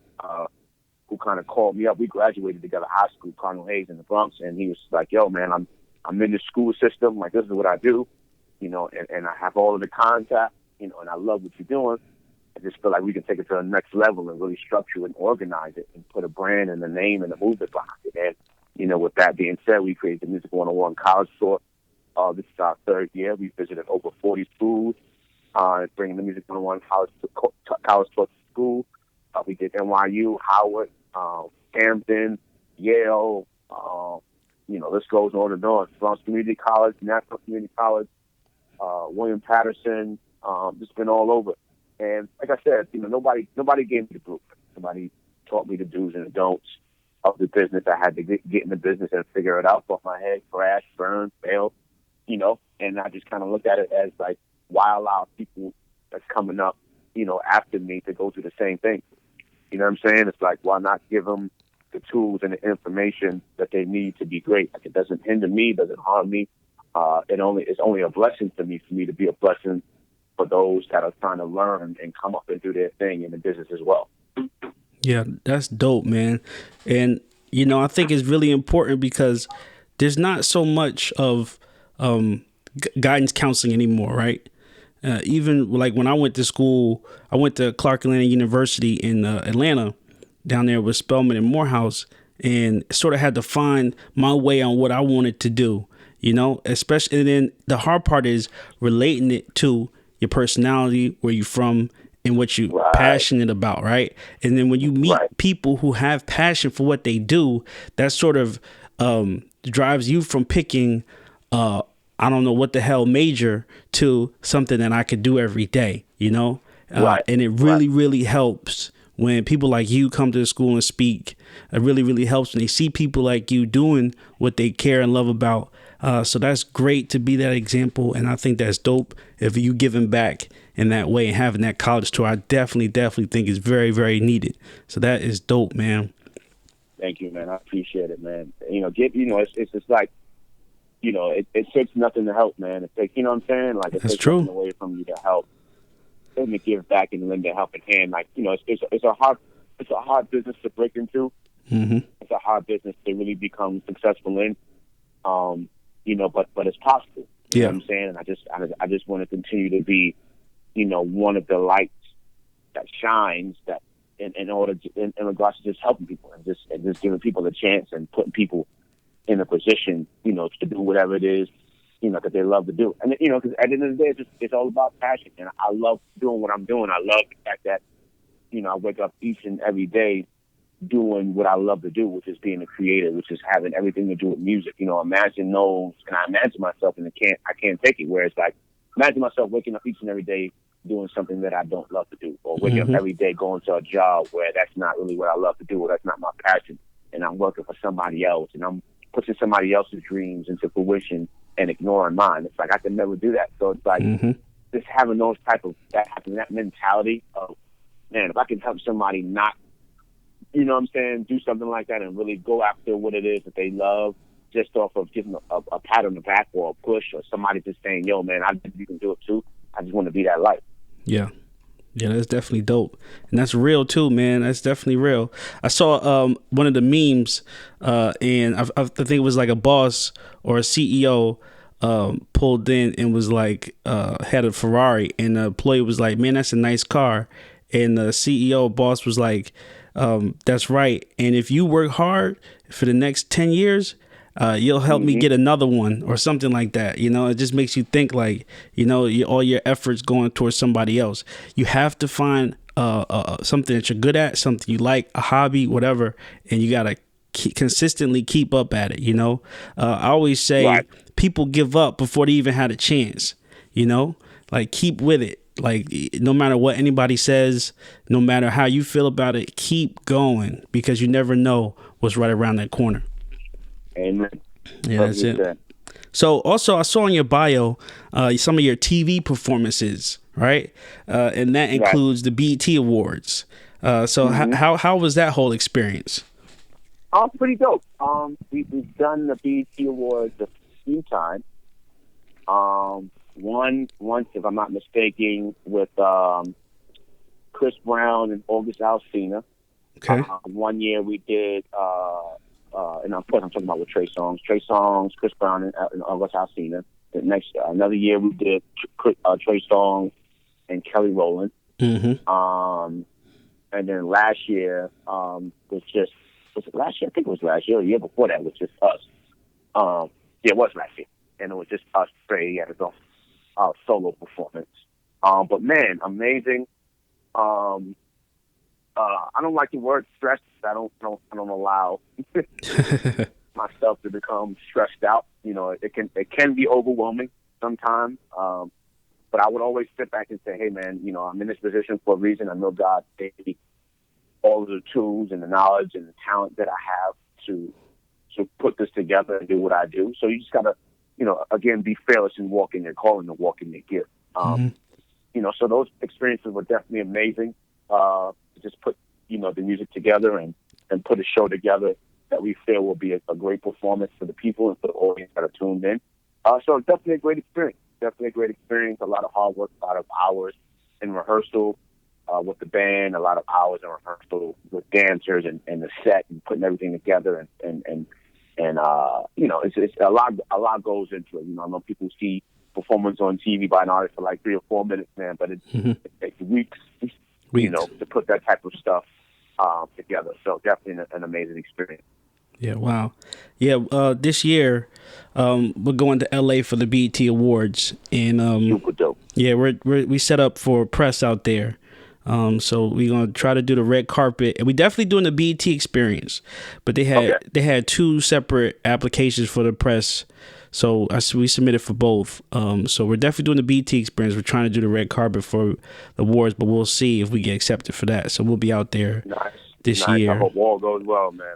who kind of called me up. We graduated together high school, Cardinal Hayes in the Bronx, and he was like, yo, man, I'm in the school system. Like, this is what I do, and I have all of the contact, and I love what you're doing. I just feel like we can take it to the next level and really structure and organize it and put a brand and a name and a movement behind it. And, with that being said, we created the Music 101 College Tour. This is our third year. We visited over 40 schools, bringing the Music 101 College Tour to school. We did NYU, Howard, Hampton, Yale, this goes on and on. Bronx Community College, National Community College, William Patterson, just been all over. And like I said, nobody gave me the blueprint. Nobody taught me the do's and the don'ts of the business. I had to get in the business and figure it out. Bump my head, crash, burn, fail, and I just kind of looked at it as like, why allow people that's coming up, after me to go through the same thing? You know what I'm saying? It's like, why not give them the tools and the information that they need to be great? Like, it doesn't hinder me, doesn't harm me. It's only a blessing for me to be a blessing for those that are trying to learn and come up and do their thing in the business as well. Yeah, that's dope, man. And, I think it's really important because there's not so much of guidance counseling anymore, right? Even like when I went to school, I went to Clark Atlanta University in Atlanta, down there with Spelman and Morehouse, and sort of had to find my way on what I wanted to do, especially. And then the hard part is relating it to your personality, where you're from, and what you're passionate about, right? And then when you meet people who have passion for what they do, that sort of drives you from picking I don't know what the hell major to something that I could do every day, and it really, really helps when people like you come to the school and speak. It really, really helps when they see people like you doing what they care and love about. So that's great to be that example. And I think that's dope if you giving back in that way and having that college tour. I definitely think is very, very needed. So that is dope, man. Thank you, man. I appreciate it, man. It's just like, it takes nothing to help, man. It takes, you know what I'm saying? Like, it That's takes true. nothing away from you to help. And to give back and lend a helping hand. Like, it's a hard business to break into. Mm-hmm. It's a hard business to really become successful in. But it's possible. You know what I'm saying? And I just want to continue to be, one of the lights that shines that in regards to just helping people and just giving people a chance and putting people in a position, to do whatever it is, that they love to do. And, because at the end of the day, it's all about passion. And I love doing what I'm doing. I love the fact that, I wake up each and every day doing what I love to do, which is being a creator, which is having everything to do with music. Imagine those, and I imagine myself, and I can't take it, where it's like, imagine myself waking up each and every day doing something that I don't love to do, or waking up every day going to a job where that's not really what I love to do, or that's not my passion, and I'm working for somebody else, and I'm pushing somebody else's dreams into fruition and ignoring mine. It's like I can never do that. So it's like just having those that mentality of, man, if I can help somebody not, do something like that and really go after what it is that they love, just off of giving a pat on the back or a push, or somebody just saying, yo, man, I think you can do it too. I just want to be that light. Yeah. Yeah, that's definitely dope. And that's real too, man. That's definitely real. I saw one of the memes and I think it was like a boss or a CEO pulled in and was like, had a Ferrari, and the employee was like, man, that's a nice car. And the CEO boss was like, that's right. And if you work hard for the next 10 years, you'll help me get another one, or something like that. It just makes you think like, all your efforts going towards somebody else. You have to find something that you're good at, something you like, a hobby, whatever, and you got to consistently keep up at it. I always say people give up before they even had a chance, like keep with it. Like, no matter what anybody says, no matter how you feel about it, keep going, because you never know what's right around that corner. Amen. Yeah, that's it. So also, I saw in your bio some of your TV performances, right? And that includes the BET Awards. So how was that whole experience? Pretty dope. We've done the BET Awards a few times. Once, if I'm not mistaken, with Chris Brown and August Alsina. Okay. 1 year we did, and of course I'm talking about with Trey Songz, Chris Brown, and August Alsina. Another year we did Trey Songz, and Kelly Rowland. Mm-hmm. And then last year was it last year? I think it was last year. Or the year before that was just us. It was last year, and it was just us. Trey had his own solo performance. But man, amazing. I don't like the word stress. I don't allow myself to become stressed out. You know, it can be overwhelming sometimes. But I would always sit back and say, hey man, you know, I'm in this position for a reason. I know God gave me all of the tools and the knowledge and the talent that I have to put this together and do what I do. So you just gotta, you know, again, be fearless and walk in your calling and walk in your gift. You know, so those experiences were definitely amazing. Just put, you know, the music together and put a show together that we feel will be a great performance for the people and for the audience that are tuned in. So it's definitely a great experience. Definitely a great experience. A lot of hard work, a lot of hours in rehearsal with the band, a lot of hours in rehearsal with dancers and the set and putting everything together and you know, it's a lot goes into it. You know, I know people see performance on TV by an artist for like 3 or 4 minutes, man, but it takes weeks, you know, to put that type of stuff together. So definitely an amazing experience. Yeah, wow. Yeah, this year we're going to LA for the BET Awards, and Super dope. yeah, we set up for press out there. So we're gonna try to do the red carpet, and we definitely doing the BET experience. But they had 2 separate applications for the press, so we submitted for both. So we're definitely doing the BET experience. We're trying to do the red carpet for the awards, but we'll see if we get accepted for that. So we'll be out there this year. I hope all goes well, man.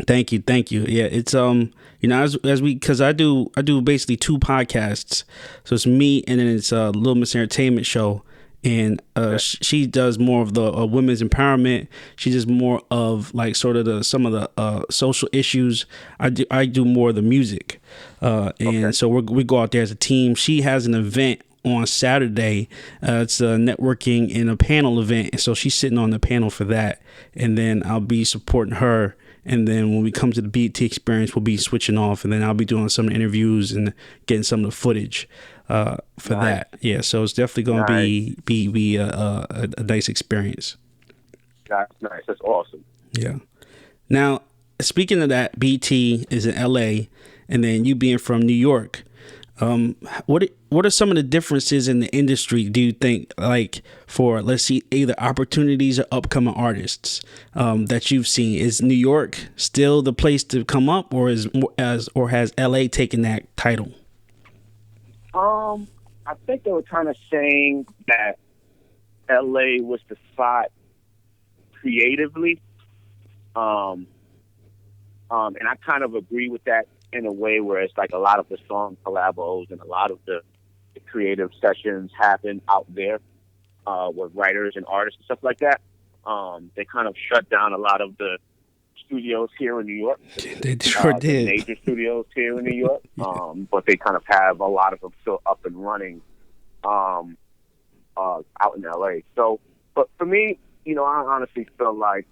Thank you. Yeah, it's you know, as we, because I do basically 2 podcasts. So it's me, and then it's a Little Miss Entertainment show. And she does more of the women's empowerment. She does more of like sort of some of the social issues. I do more of the music. And so we go out there as a team. She has an event on Saturday. It's a networking and a panel event. And so she's sitting on the panel for that. And then I'll be supporting her. And then when we come to the BET experience, we'll be switching off. And then I'll be doing some interviews and getting some of the footage for that. Yeah, so it's definitely going to be a nice experience. That's nice. That's awesome. Yeah. Now, speaking of that, BT is in LA, and then you being from New York. What are some of the differences in the industry, do you think, like for, let's see, either opportunities or upcoming artists that you've seen? Is New York still the place to come up, or has LA taken that title? I think they were kind of saying that LA was the spot creatively. And I kind of agree with that in a way where it's like a lot of the song collabos and a lot of the creative sessions happen out there with writers and artists and stuff like that. They kind of shut down a lot of the studios here in New York. They sure did. Major studios here in New York. But they kind of have a lot of them still up and running out in LA. So, but for me, you know, I honestly feel like,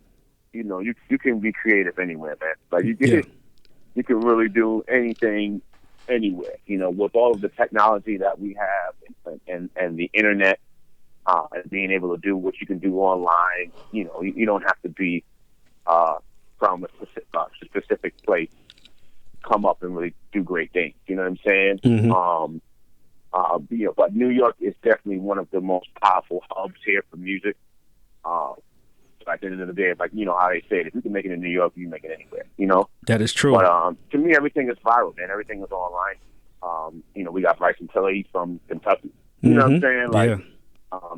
you know, you can be creative anywhere, man. Like you can really do anything anywhere. You know, with all of the technology that we have and the internet and being able to do what you can do online. You know, you don't have to be from a specific place, come up and really do great things. You know what I'm saying? Mm-hmm. You know, but New York is definitely one of the most powerful hubs here for music. At the end of the day, like, you know how they say it, if you can make it in New York, you can make it anywhere, you know? That is true. But to me, everything is viral, man. Everything is online. You know, we got Bryson Tiller, he's from Kentucky. You know what I'm saying? Like,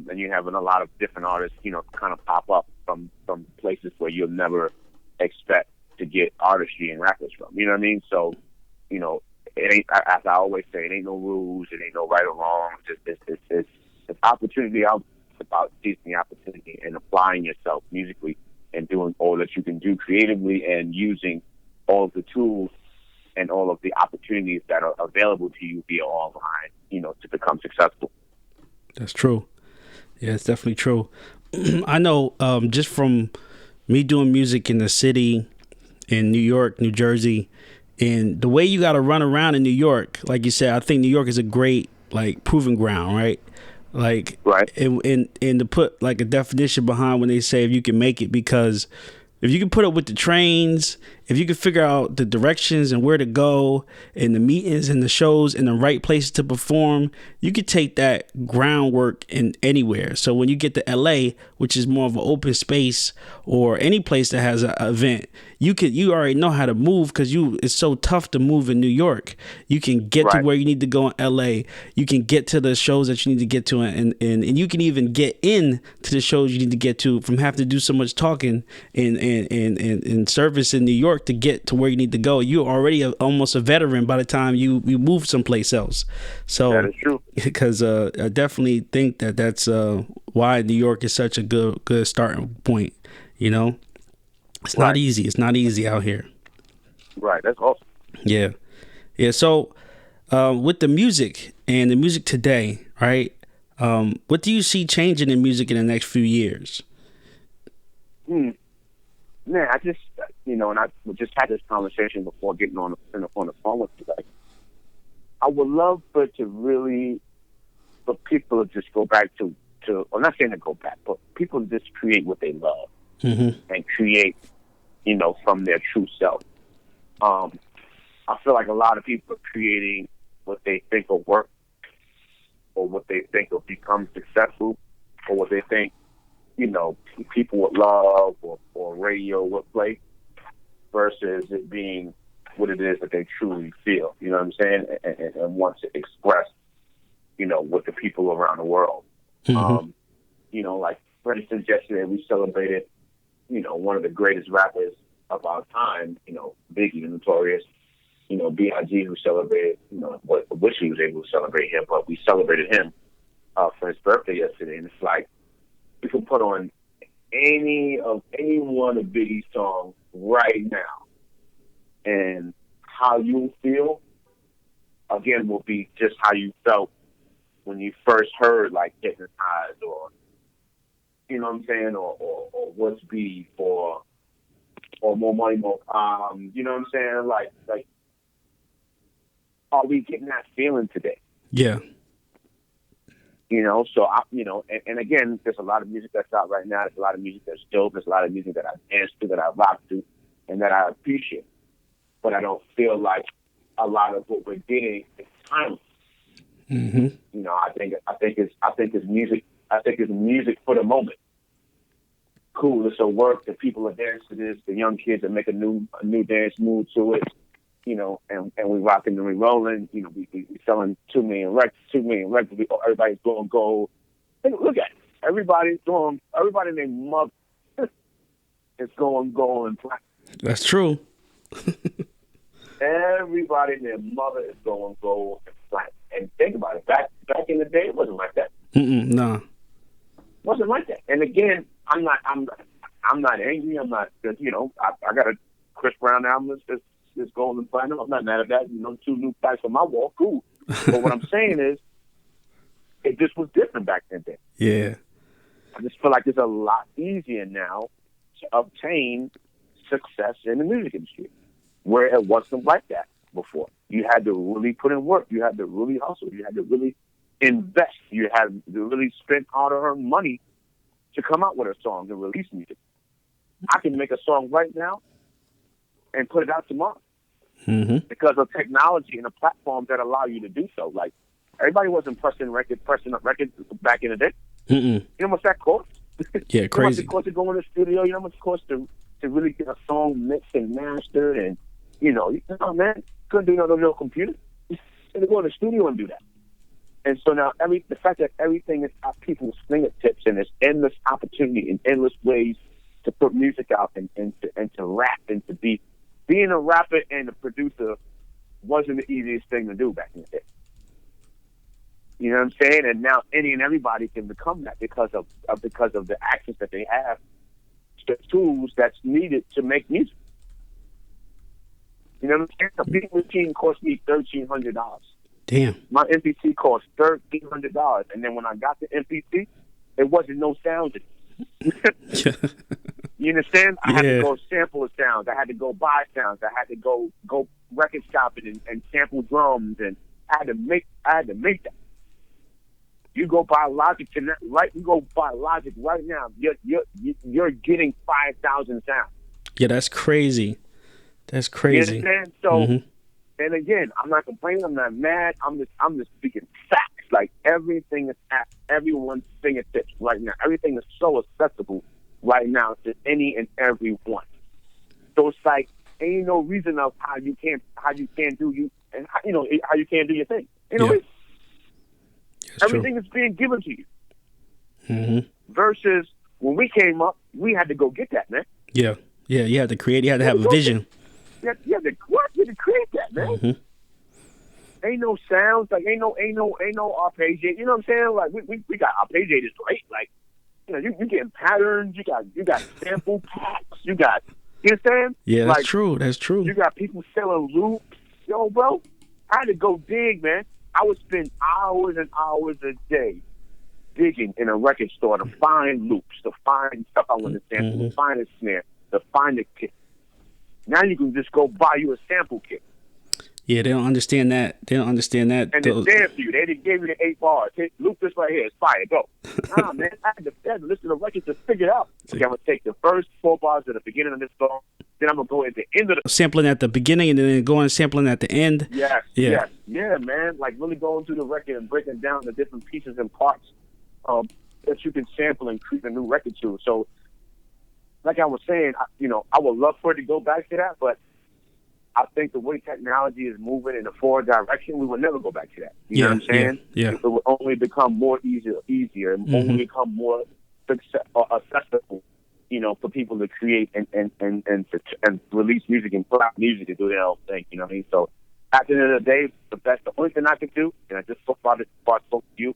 and you're having a lot of different artists, you know, kind of pop up from places where you'll never expect to get artistry and rappers from. You know what I mean? So, you know, it ain't, as I always say, it ain't no rules, it ain't no right or wrong. It's opportunity out. It's about seizing the opportunity and applying yourself musically and doing all that you can do creatively and using all of the tools and all of the opportunities that are available to you via online, you know, to become successful. That's true. Yeah, it's definitely true. I know just from me doing music in the city, in New York, New Jersey, and the way you got to run around in New York, like you said, I think New York is a great, like, proving ground, right? Like, Right. and to put like a definition behind when they say if you can make it, because if you can put up with the trains, if you can figure out the directions and where to go and the meetings and the shows and the right places to perform, you could take that groundwork in anywhere. So when you get to LA, which is more of an open space, or any place that has an event, you already know how to move, because it's so tough to move in New York. You can get to Right. where you need to go in LA. You can get to the shows that you need to get to, and you can even get in to the shows you need to get to from having to do so much talking in service in New York to get to where you need to go. You're already almost a veteran by the time you move someplace else. So That is true. because I definitely think that's why New York is such a good starting point. You know, it's Right. not easy. It's not easy out here. Right. That's awesome. Yeah. So with the music and the music today, right? What do you see changing in music in the next few years? Man, I just, and I just had this conversation before getting on the phone with you. Like, I would love for people to just go back to, I'm not saying to go back, but people to just create what they love and create, from their true self. I feel like a lot of people are creating what they think will work, or what they think will become successful, or what they think, people would love, or radio would play, versus it being what it is that they truly feel, you know what I'm saying, and want to express, with the people around the world. Like, for instance, yesterday we celebrated, one of the greatest rappers of our time, Biggie, the Notorious, B.I.G., who celebrated, I wish he was able to celebrate him, but we celebrated him for his birthday yesterday. And it's like, you can put on any one of Biggie's songs right now, and how you feel, again, will be just how you felt when you first heard, like, Hypnotized, or, you know what I'm saying, or What's Beef, or More Money, More you know what I'm saying? Like, are we getting that feeling today? Yeah. So and again, there's a lot of music that's out right now. There's a lot of music that's dope. There's a lot of music that I dance to, that I rock to, and that I appreciate. But I don't feel like a lot of what we're getting is timeless. I think it's music. I think it's music for the moment. Cool, it's a work that people are dancing to this. The young kids that make a new dance move to it. And we rocking and we rolling. We selling 2 million records. Everybody's going gold. Hey, look at it. Everybody in their mother is going gold and platinum. That's true. Everybody in their mother is going gold and platinum. And think about it. Back in the day, it wasn't like that. Nah. It wasn't like that. And again, I'm not angry. I'm not. I got a Chris Brown album that's gold and platinum. I'm not mad at that. 2 new plaques on my wall. Cool. But what I'm saying is, it just was different back then. Yeah. I just feel like it's a lot easier now to obtain success in the music industry, where it wasn't like that before. You had to really put in work. You had to really hustle. You had to really invest. You had to really spend hard-earned money to come out with a song and release music. I can make a song right now and put it out tomorrow because of technology and the platforms that allow you to do so. Like, everybody wasn't pressing up records back in the day. You know how much that cost? Yeah, crazy. You know how much it cost to go in the studio? You know how much it cost to really get a song mixed and mastered? And, man, couldn't do it on no computer. You had to go in the studio and do that. And so now the fact that everything is at people's fingertips, and there's endless opportunity and endless ways to put music out and to rap, and to being a rapper and a producer wasn't the easiest thing to do back in the day. You know what I'm saying? And now any and everybody can become that because of the access that they have to tools that's needed to make music. You know what I'm saying? A beat machine cost me $1,300. Damn. My MPC cost $1,300, and then when I got the MPC, it wasn't no sound. You understand? I had to go sample the sounds. I had to go buy sounds. I had to go record shopping and sample drums, and I had to make that. You go buy Logic tonight, right? You go buy Logic right now. You're getting 5,000 sounds. Yeah, that's crazy. That's crazy. You understand? So, and again, I'm not complaining. I'm not mad. I'm just speaking facts. Like, everything is at everyone's fingertips right now. Everything is so accessible right now to any and every one. So it's like, ain't no reason of how you can't do you, and how you can't do your thing. Everything is being given to you. Versus when we came up, we had to go get that, man. Yeah. You had to create. You had to have a vision. You had to create that, man. Ain't no sounds, like ain't no arpeggiate. You know what I'm saying? Like we got arpeggiators, right? Like, you getting patterns. You got sample packs. You understand? Yeah, that's like, true. That's true. You got people selling loops. Yo, bro, I had to go dig, man. I would spend hours and hours a day digging in a record store to find loops, to find stuff I want to sample, to find a snare, to find a kick. Now you can just go buy you a sample kit. Yeah, they don't understand that. And it's there for you. They just gave you the 8 bars. Hey, loop this right here. It's fire. Go. Nah, man. I had to listen to the record to figure it out. Okay, I'm going to take the first 4 bars at the beginning of this song. Then I'm going to go at the end of the... Sampling at the beginning and then going sampling at the end. Yes. Yeah. Yes. Yeah, man. Like, really going through the record and breaking down the different pieces and parts that you can sample and create a new record to. So, like I was saying, I would love for it to go back to that, but I think the way technology is moving in a forward direction, we will never go back to that. You know what I'm saying? Yeah. It will only become more easier, and only become more accessible, for people to create and release music and put out music and do their own thing. You know what I mean? So at the end of the day, the only thing I can do, and I just spoke about it before I spoke to you,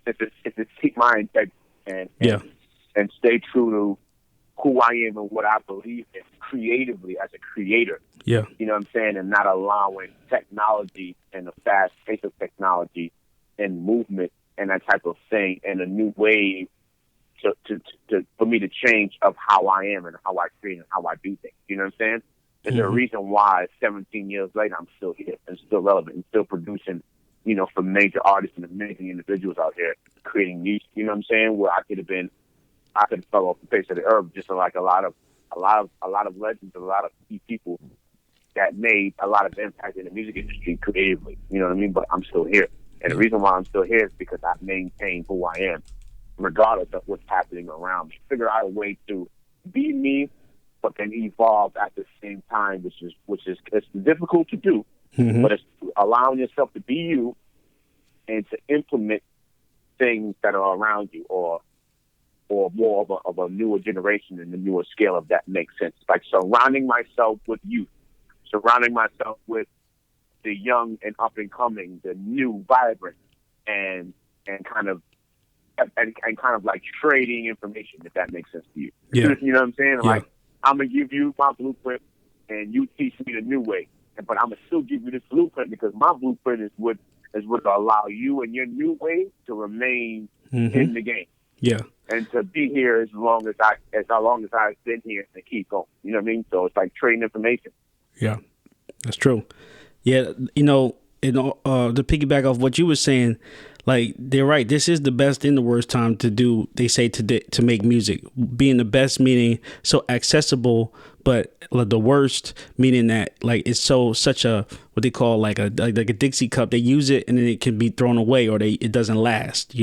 is to keep my integrity and stay true to who I am and what I believe in creatively as a creator. Yeah. You know what I'm saying? And not allowing technology and the fast pace of technology and movement and that type of thing and a new wave for me to change of how I am and how I create and how I do things. You know what I'm saying? There's a reason why 17 years later I'm still here and still relevant and still producing, for major artists and amazing individuals out there creating music. You know what I'm saying? Where I could have fell off the face of the earth, just like a lot of legends, a lot of key people that made a lot of impact in the music industry creatively. You know what I mean? But I'm still here. And the reason why I'm still here is because I maintain who I am, regardless of what's happening around me. Figure out a way to be me, but then evolve at the same time, which is it's difficult to do, but it's allowing yourself to be you and to implement things that are around you, or more of a newer generation and a newer scale, if that makes sense. Like surrounding myself with youth, surrounding myself with the young and up and coming, the new, vibrant, and kind of like trading information, if that makes sense to you. Yeah. You know what I'm saying? Yeah. Like, I'm gonna give you my blueprint, and you teach me the new way. But I'm gonna still give you this blueprint because my blueprint is what allow you and your new way to remain in the game. Yeah. And to be here as long as I've been here and keep going. You know what I mean? So it's like trading information. Yeah, that's true. Yeah, to piggyback off what you were saying, like, they're right. This is the best and the worst time to do. They say to make music. Being the best meaning so accessible, but the worst meaning that like it's such a what they call like a Dixie cup. They use it and then it can be thrown away, or it doesn't last.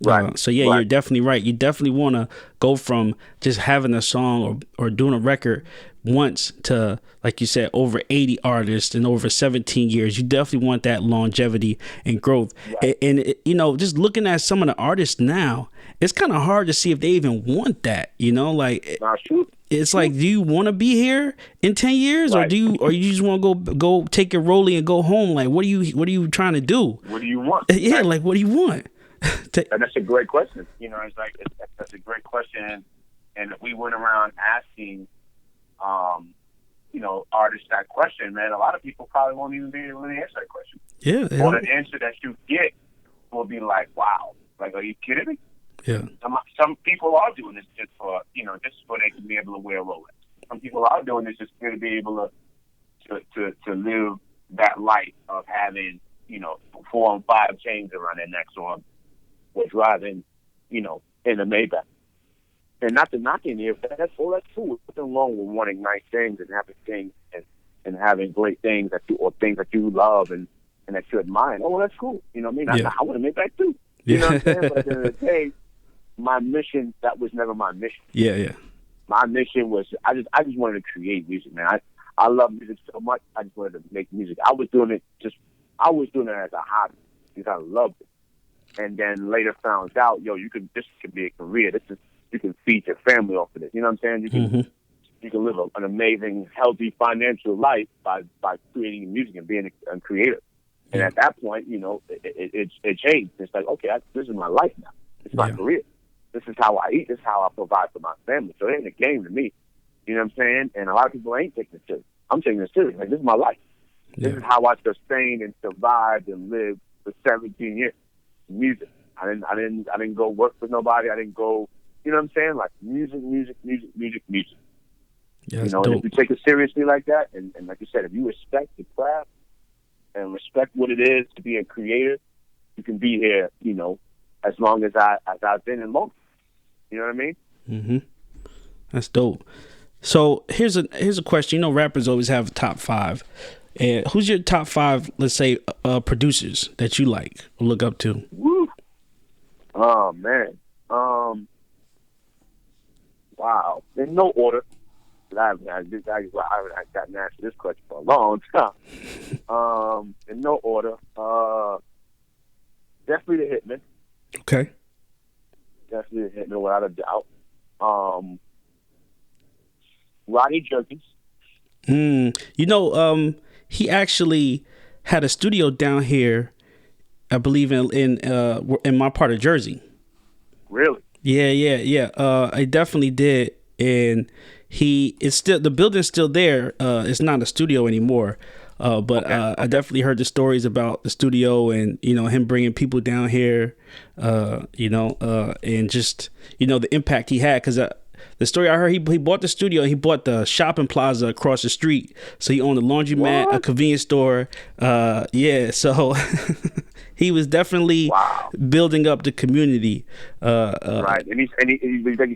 Right. So yeah, You're definitely right. You definitely want to go from just having a song or doing a record once to, like you said, over 80 artists in over 17 years. You definitely want that longevity and growth. Right. And just looking at some of the artists now, it's kind of hard to see if they even want that. It's like, do you want to be here in 10 years, right, or you just want to go take your rollie and go home? Like, what are you trying to do? What do you want? Yeah, right. Like, what do you want? And that's a great question. It's like that's a great question. And if we went around asking, artists that question, man, a lot of people probably won't even be able to answer that question. Yeah. Or the answer that you get will be like, "Wow, like, are you kidding me?" Yeah. Some people are doing this just so they can be able to wear a Rolex. Some people are doing this just to be able to live that life of having 4 and 5 chains around their necks, or were driving, in a Maybach. And not to knock any of that. That's cool. Nothing wrong with wanting nice things and having things and having great things or things that you love and that you admire. Oh, well, that's cool. You know what I mean? Yeah. I want to make that too. You know what I'm saying? But at the end of the day, my mission, that was never my mission. Yeah. My mission was, I just wanted to create music, man. I love music so much. I just wanted to make music. I was doing it as a hobby because I loved it. And then later found out, this could be a career. You can feed your family off of this. You know what I'm saying? You can live an amazing, healthy financial life by creating music and being a creator. And at that point, it changed. It's like, okay, this is my life now. It's my career. This is how I eat. This is how I provide for my family. So it ain't a game to me. You know what I'm saying? And a lot of people ain't taking it serious. I'm taking it serious. Like, this is my life. This is how I sustained and survived and lived for 17 years. Music. I didn't go work for nobody. I didn't go. You know what I'm saying? Like music. Yeah, and if you take it seriously like that, and like you said, if you respect the craft and respect what it is to be a creator, you can be here, as long as I've been in long. You know what I mean? Mm-hmm. That's dope. So here's a question. Rappers always have a top 5. And who's your top 5, let's say, producers that you like or look up to? Woo. Oh, man. Wow. In no order. I haven't gotten asked this question for a long time. In no order. Definitely the Hitman. Okay. Definitely the Hitman, without a doubt. Rodney Jerkins. He actually had a studio down here, I believe in my part of Jersey. Really? Yeah. I definitely did, and the building's still there. It's not a studio anymore. But I definitely heard the stories about the studio and, him bringing people down here, and just, the impact he had. Because the story I heard, he bought the studio, he bought the shopping plaza across the street. So he owned a laundromat, a convenience store. So he was definitely building up the community. Right. And he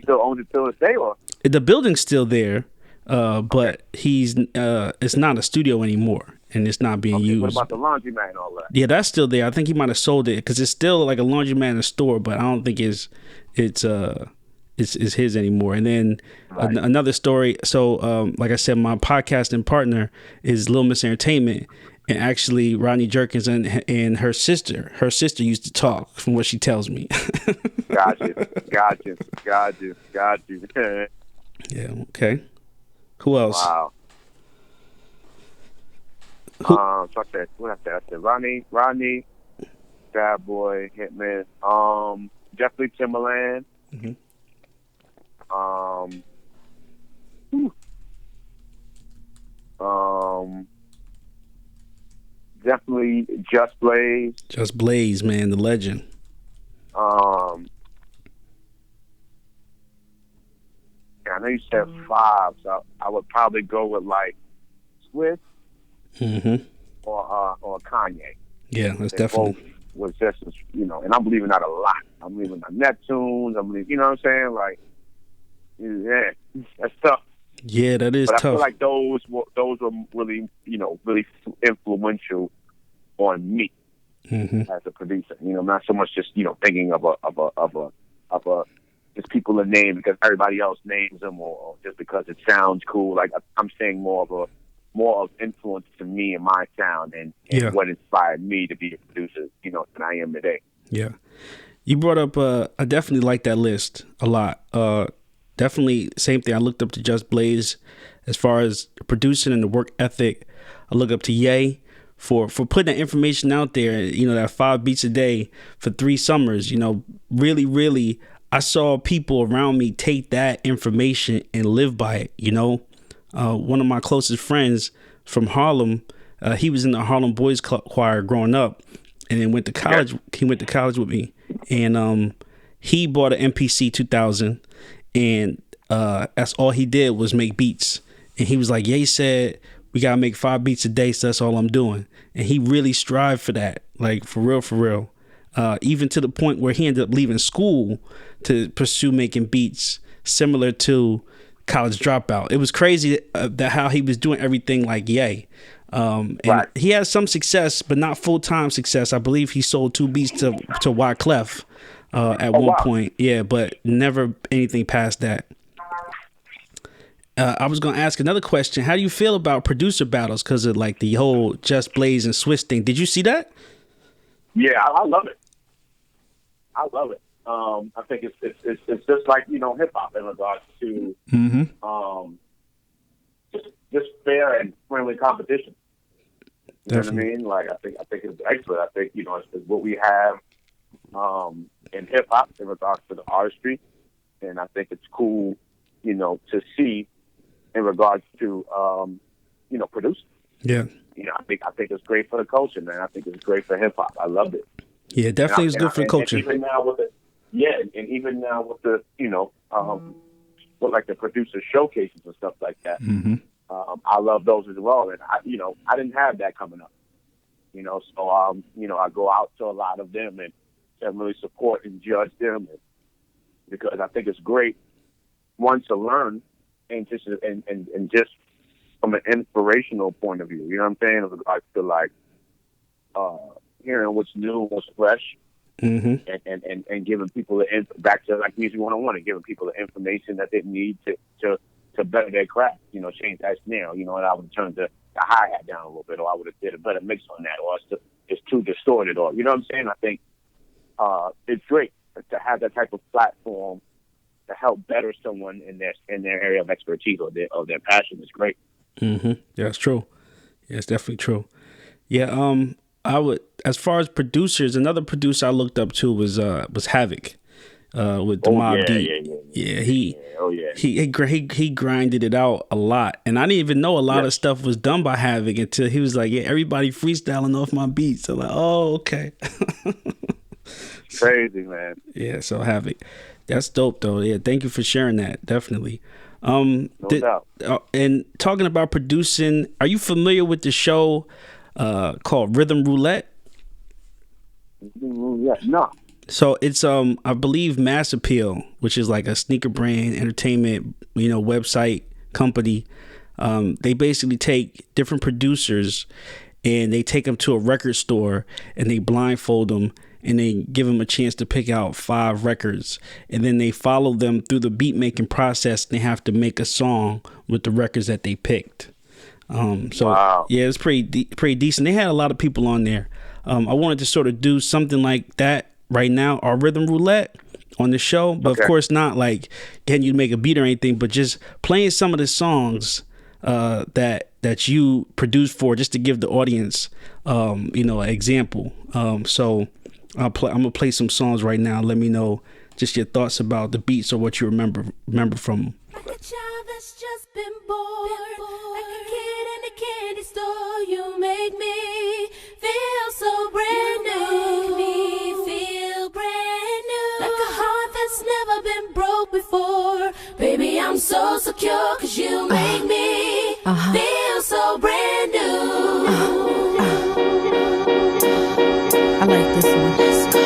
still owns it till this day, or? The building's still there. But it's not a studio anymore, and it's not being used. What about the laundromat and all that? Yeah, that's still there. I think he might have sold it because it's still like a laundromat and a store, but I don't think it's his anymore. And then another story. So, like I said, my podcasting partner is Little Miss Entertainment, and actually Rodney Jerkins and her sister used to talk, from what she tells me. Got you. Yeah. Okay. Who else? Wow. So I said Rodney, Bad Boy, Hitman, definitely Timberland. Mm-hmm. Definitely Just Blaze. Just Blaze, man, the legend. I know you said 5, so I would probably go with like Swiss or Kanye. Yeah, that's they definitely both was just and I'm believing that a lot. I'm believing the Neptunes. I'm believing, you know what I'm saying? Like, yeah, that's tough. Yeah, that is but tough. I feel like those were really really influential on me as a producer. Not so much just thinking of a just people a name because everybody else names them, or just because it sounds cool. Like I'm saying more of influence to me and my sound and what inspired me to be a producer, than I am today. Yeah. You brought up, I definitely like that list a lot. Definitely same thing. I looked up to Just Blaze as far as producing and the work ethic. I look up to Ye for putting that information out there, that 5 beats a day for 3 summers, really, really, I saw people around me take that information and live by it. One of my closest friends from Harlem, he was in the Harlem Boys Choir growing up, and then went to college. Yeah. He went to college with me, and he bought an MPC 2000, and that's all he did was make beats. And he was like, "Yeah," he said, "we gotta make 5 beats a day, so that's all I'm doing." And he really strived for that, like for real. even to the point where he ended up leaving school to pursue making beats similar to College Dropout. It was crazy that how he was doing everything like Ye. And Right. he had some success, but not full-time success. I believe he sold 2 beats to Wyclef at one wow. point. Yeah, but never anything past that. I was going to ask another question. How do you feel about producer battles because of like the whole Just Blaze and Swiss thing? Did you see that? Yeah, I love it. I love it. I think it's just like, you know, hip hop in regards to just fair and friendly competition. You know what I mean? Like I think it's excellent. I think, you know, it's what we have in hip hop in regards to the artistry, and I think it's cool, you know, to see in regards to you know, producing. Yeah. You know, I think it's great for the culture, man. I think it's great for hip hop. I loved it. Yeah, definitely is good for the culture. And even now with the you know, with like the producer showcases and stuff like that. I love those as well, and I didn't have that coming up. You know, so you know, I go out to a lot of them and really support and judge them, because I think it's great, one, to learn, and just from an inspirational point of view. You know what I'm saying? I feel like hearing what's new, what's fresh, and giving people back to like Music 101, and giving people the information that they need to better their craft. You know, change that snare. You know, and I would turn the hi-hat down a little bit, or I would have did a better mix on that, or it's too distorted, or, you know what I'm saying? I think it's great to have that type of platform to help better someone in their area of expertise or their passion. Is great. Yeah, that's true. Yeah, it's definitely true. Yeah, I would, as far as producers, another producer I looked up to was Havoc, with the Mob Deep. Yeah, he grinded it out a lot, and I didn't even know a lot of stuff was done by Havoc until he was like, "Yeah, everybody freestyling off my beats." I'm like, "Oh, okay." Crazy, man. Yeah, so Havoc, that's dope though. Yeah, thank you for sharing that. Definitely. No doubt. And talking about producing, are you familiar with the show called Rhythm Roulette? Yeah, no. So it's I believe Mass Appeal, which is like a sneaker brand entertainment, you know, website company. They basically take different producers and they take them to a record store and they blindfold them and they give them a chance to pick out 5 records, and then they follow them through the beat making process. And they have to make a song with the records that they picked. Wow. Yeah, it's pretty decent. They had a lot of people on there. I wanted to sort of do something like that right now, our Rhythm Roulette on the show, but of course not like getting you to make a beat or anything, but just playing some of the songs that you produced for, just to give the audience you know, an example. So I'm gonna play some songs right now. Let me know just your thoughts about the beats or what you remember from them. Like a child that's just been born, like a kid in a candy store. You make me feel so brand new. Make me feel brand new. Like a heart that's never been broke before. Baby, I'm so secure, 'cause you make me feel so brand new. I like this one. Let's go.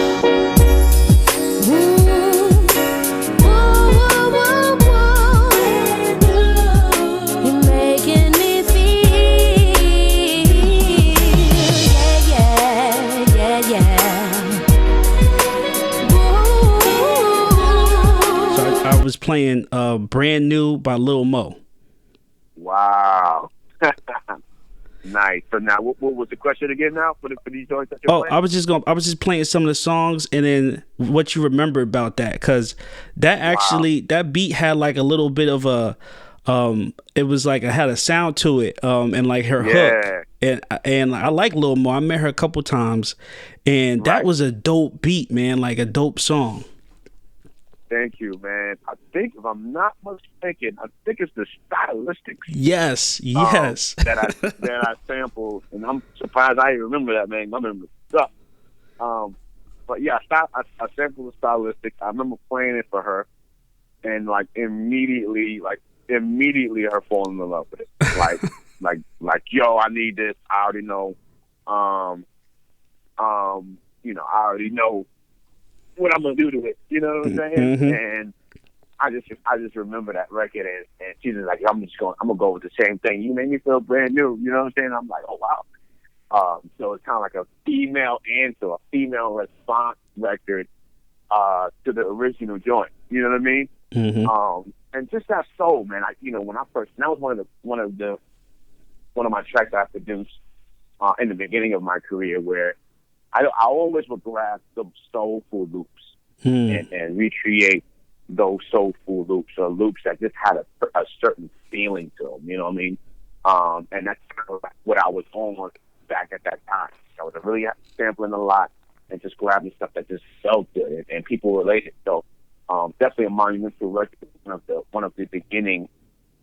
You're making me feel, yeah. So I was playing Brand New by Lil Mo. Wow. Nice. So now, what was the question again? Now for these joints that you're playing? I was just playing some of the songs, and then what you remember about that, because that actually that beat had like a little bit of a it was like it had a sound to it, and like her hook, and I like Lil Mo. I met her a couple times, and that was a dope beat, man, like a dope song. Thank you, man. I think, if I'm not mistaken, it's the Stylistics. Yes. that I sampled, and I'm surprised I even remember that, man. I remember stuff. But yeah, I sampled the Stylistics. I remember playing it for her, and like immediately her falling in love with it. Like, yo, I need this. I already know. I already know what I'm gonna do to it. You know what I'm saying? Mm-hmm. And I just remember that record, and she's just like, I'm gonna go with the same thing. You made me feel brand new. You know what I'm saying? I'm like, oh wow. So it's kind of like a female answer, a female response record to the original joint. You know what I mean? Mm-hmm. And just that soul, man. When I first, and that was one of my tracks I produced in the beginning of my career, where I always would grab the soulful loops and recreate those soulful loops, or loops that just had a certain feeling to them. You know what I mean? And that's kind of like what I was on back at that time. I was really sampling a lot and just grabbing stuff that just felt good and people related. So definitely a monumental record, one of the beginning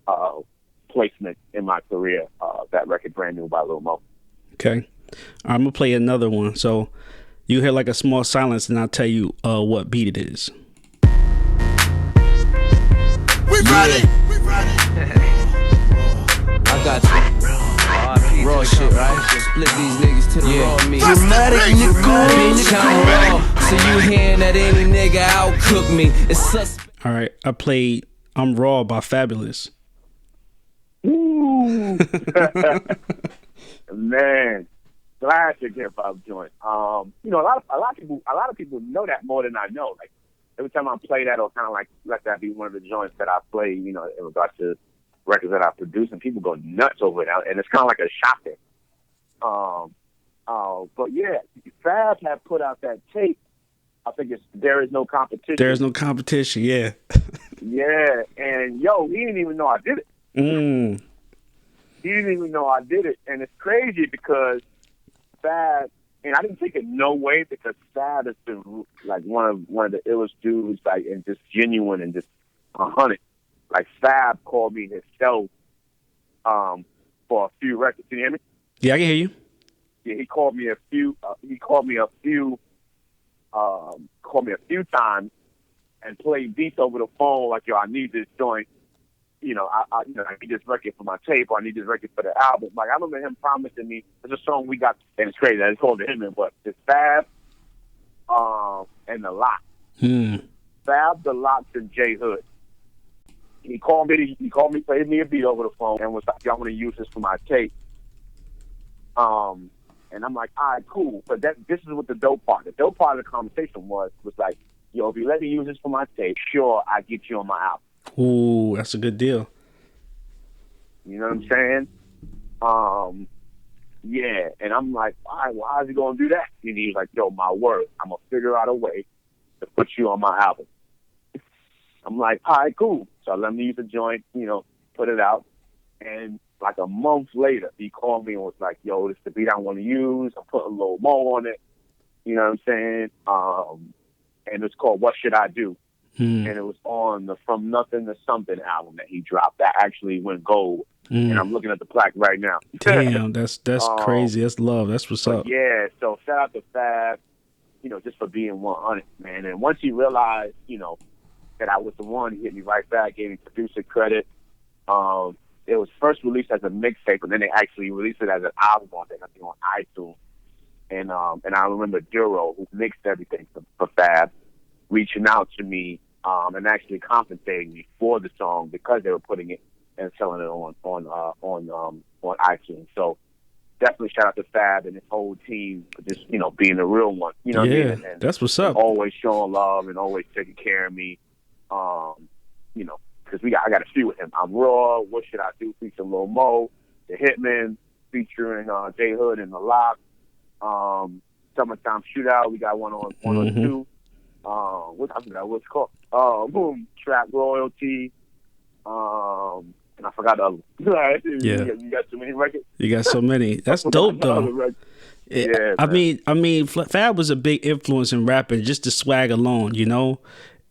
placements in my career. That record, Brand New by Lil Mo. Okay, I'm gonna play another one. So you hear like a small silence, and I'll tell you what beat it is. We ready. I got you. Raw shit, right? Split these niggas to the raw meat. Dramatic Bitch, I'm raw. So you hearing that any nigga outcook me? It's suspect. All right, I played "I'm Raw" by Fabulous. Ooh. Man, classic hip hop joint. A lot of people know that more than I know. Like every time I play that, or kind of like let that be one of the joints that I play, in regards to records that I produce, and people go nuts over it, and it's kind of like a shocker. But yeah, Fab had put out that tape. I think it's "There Is No Competition." There is no competition. Yeah. Yeah, and he didn't even know I did it. He didn't even know I did it, and it's crazy because Fab, and I didn't take it no way, because Fab has been like one of the illest dudes, like, and just genuine and just 100. Like Fab called me himself for a few records. Can you hear me? Yeah, I can hear you. Yeah, he called me a few. He called me a few times and played beats over the phone. Like, I need this joint. I need this record for my tape, or I need this record for the album. Like, I remember him promising me, there's a song we got, and it's crazy, it's called The Hitman, but it's Fab, and The Lock. Fab, The Locks, and J Hood. He called me, played me a beat over the phone, and was like, I want to use this for my tape. And I'm like, all right, cool. But this is what the dope part. The dope part of the conversation was like, if you let me use this for my tape, sure, I get you on my album. Ooh, that's a good deal. You know what I'm saying? Yeah. And I'm like, all right, well, how's he going to do that? And he was like, my word, I'm going to figure out a way to put you on my album. I'm like, all right, cool. So I let him use the joint, put it out. And like a month later, he called me and was like, this is the beat I want to use. I'm putting a little more on it. You know what I'm saying? And it's called What Should I Do? And it was on the From Nothing to Something album that he dropped. That actually went gold. And I'm looking at the plaque right now. Damn, that's crazy. That's love. That's what's up. Yeah, so shout out to Fab, just for being 100, man. And once he realized, that I was the one, he hit me right back, gave me producer credit. It was first released as a mixtape, and then they actually released it as an album on iTunes. And I remember Duro, who mixed everything for Fab, reaching out to me and actually compensating me for the song, because they were putting it and selling it on iTunes. So definitely shout out to Fab and his whole team for just being a real one. You know what I mean? And that's what's up. Always showing love and always taking care of me. Because I got a few with him. I'm Raw. What Should I Do? Featuring Lil Mo, The Hitman, featuring J Hood and The Lock. Summertime Shootout. We got one on 2. I forgot what's called. Trap Royalty. And I forgot the other one. Yeah. You got too many records. You got so many. That's dope though. Yeah. I mean, Fab was a big influence in rapping, just the swag alone,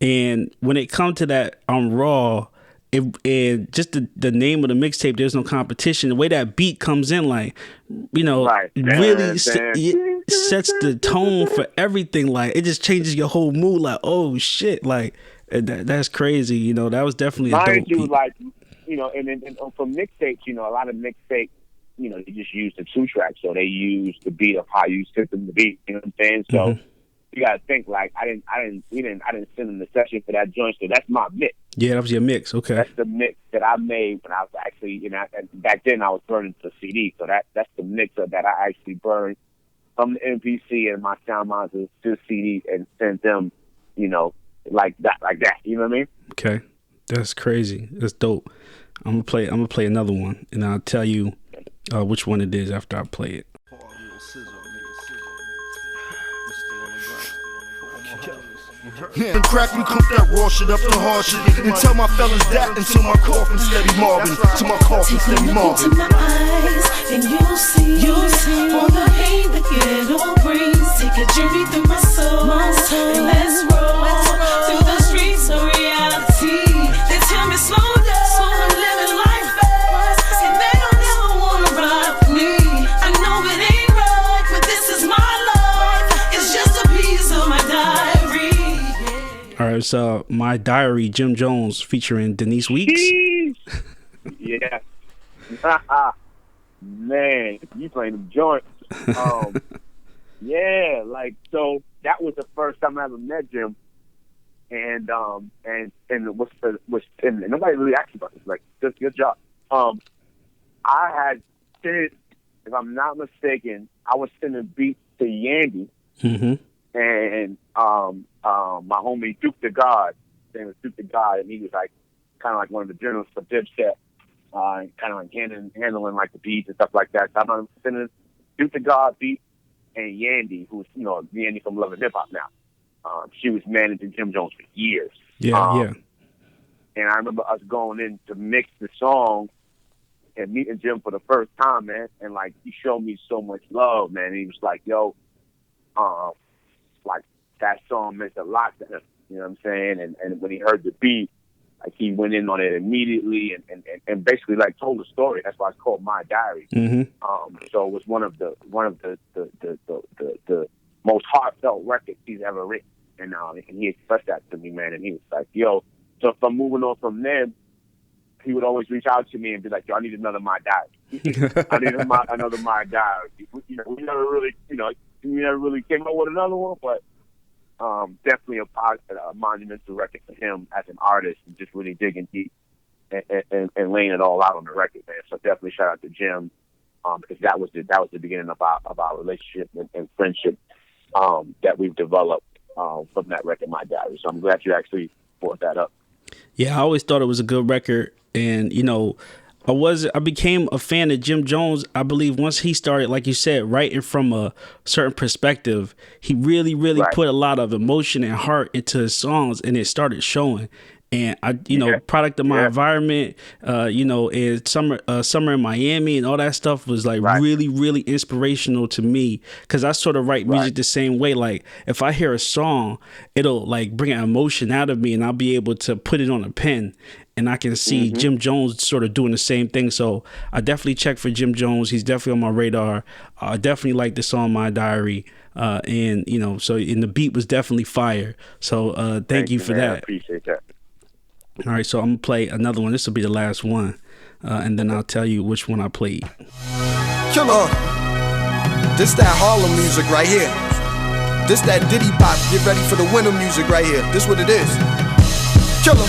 And when it comes to that, I'm Raw, and just the name of the mixtape, There's No Competition, the way that beat comes in, like, right. really sets the tone for everything. Like, it just changes your whole mood. Like, oh shit, like that's crazy. That was definitely a dope beat. Like, and from mixtapes, a lot of mixtapes they just used the 2-track, so they used the beat of how you sent them the beat. You know what I'm saying? So you gotta think like I didn't send them the session for that joint, so that's my mix. Yeah, that was your mix. Okay, that's the mix that I made when I was actually, and back then I was burning to CD, so that's the mix that I actually burned from the MPC and my sound monitors to CD and sent them, like that. You know what I mean? Okay, that's crazy. That's dope. I'm gonna play another one, and I'll tell you which one it is after I play it. And crack and cook that raw shit up the hard shit. And tell my fellas that until my coffin steady mobbing. Till my coffin steady mobbing. Into my eyes and you'll see all the hate the ghetto brings. Take a journey through my soul, and let's roll through the streets of reality. They tell me slow down, so I'm living life fast, and they don't ever wanna ride with me. I know it ain't right, but this is my life. It's just a piece of my diary. All right, so My Diary, Jim Jones featuring Denise Weeks. Yeah. Man, you playing them joints. Yeah, like, so that was the first time I ever met Jim. And nobody really asked about this. Like, good job. I had sent, if I'm not mistaken, I was sending beats to Yandy. And my homie Duke the God, his name was Duke the God, and he was like kind of like one of the journalists for Dipset, kind of like handling like the beats and stuff like that. So I'm sending Duke the God beat and Yandy, who's Yandy from Love and Hip Hop now. She was managing Jim Jones for years. Yeah. And I remember us going in to mix the song and meeting Jim for the first time, man. And like he showed me so much love, man. And he was like, "Yo, like that song meant a lot to him." You know what I'm saying? And when he heard the beat, like he went in on it immediately and basically like told the story. That's why it's called My Diary. So it was one of the most heartfelt records he's ever written. And he expressed that to me, man. And he was like, "Yo," so from moving on from them, he would always reach out to me and be like, "Yo, I need another My Diary. I need another My Diary." We never really came up with another one, but definitely a monumental record for him as an artist and just really digging deep and laying it all out on the record, man. So definitely shout out to Jim because that was the beginning of our relationship and friendship that we've developed from that record, My Diary. So I'm glad you actually brought that up. Yeah, I always thought it was a good record, and I became a fan of Jim Jones, I believe, once he started, like you said, writing from a certain perspective. He really put a lot of emotion and heart into his songs, and it started showing. And product of my environment, and summer in Miami and all that stuff was like really inspirational to me because I sort of write music the same way. Like if I hear a song, it'll like bring an emotion out of me, and I'll be able to put it on a pen. And I can see Jim Jones sort of doing the same thing. So I definitely check for Jim Jones. He's definitely on my radar. I definitely like the song My Diary. So the beat was definitely fire. So thank you for man. that. I appreciate that. All right, so I'm going to play another one. This will be the last one. And then I'll tell you which one I played. Killer. This that Harlem music right here. This that Diddy bop. Get ready for the winter music right here. This what it is. Killer.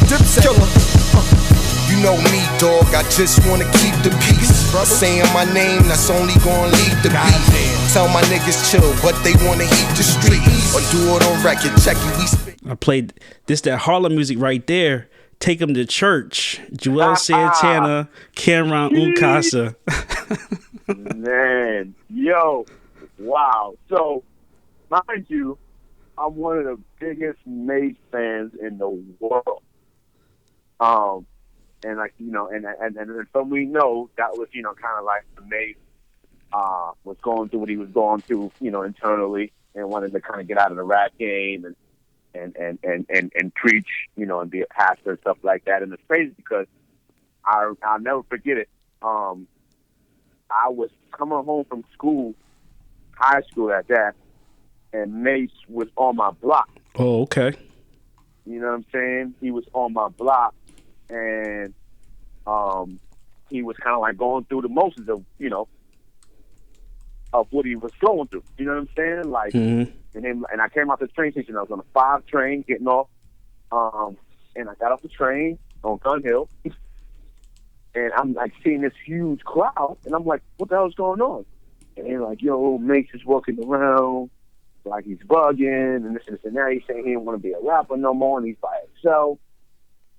Dipset. Killer. You know me, dog. I just wanna keep the peace. Saying my name, that's only gonna lead the beat. Tell my niggas chill, but they wanna heat the streets. Or do it on record. Check it. I played that Harlem music right there. Take Them to Church. Joel Santana, Cameron Unkasa. Man, yo, wow. So, mind you, I'm one of the biggest Mace fans in the world. And like, and from we know that was, kind of like the Mace was going through what he was going through, internally, and wanted to kind of get out of the rap game and preach, and be a pastor and stuff like that. And it's crazy because I'll never forget it. I was coming home from school, high school at that, and Mace was on my block. Oh, okay. You know what I'm saying? He was on my block, and he was kind of like going through the motions of, of what he was going through. You know what I'm saying? Like, and I came out the train station. I was on a 5 train getting off, and I got off the train on Gun Hill, and I'm like seeing this huge crowd, and I'm like, what the hell's going on? And they're like, yo, Mace is walking around like he's bugging, and this and that. He's saying he didn't want to be a rapper no more, and he's by himself.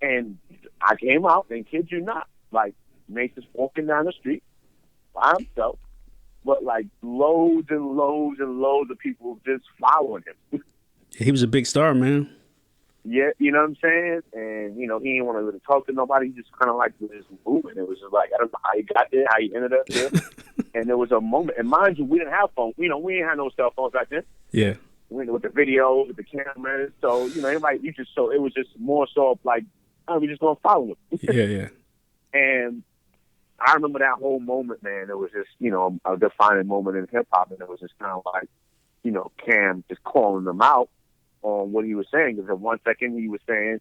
And I came out, and kid you not, like, Mace is walking down the street by himself, but like loads and loads and loads of people just following him. He was a big star, man. Yeah, you know what I'm saying? And, he didn't want to really talk to nobody. He just kind of like was moving. It was just like, I don't know how he got there, how he ended up there. And there was a moment, and mind you, we didn't have phones. We didn't have no cell phones back then. Yeah. With the videos, with the cameras. So, everybody, it was just more so like, we just going to follow him. Yeah. And I remember that whole moment, man. It was just, a defining moment in hip hop, and it was just kind of like, Cam just calling them out on what he was saying. Because in 1 second he was saying,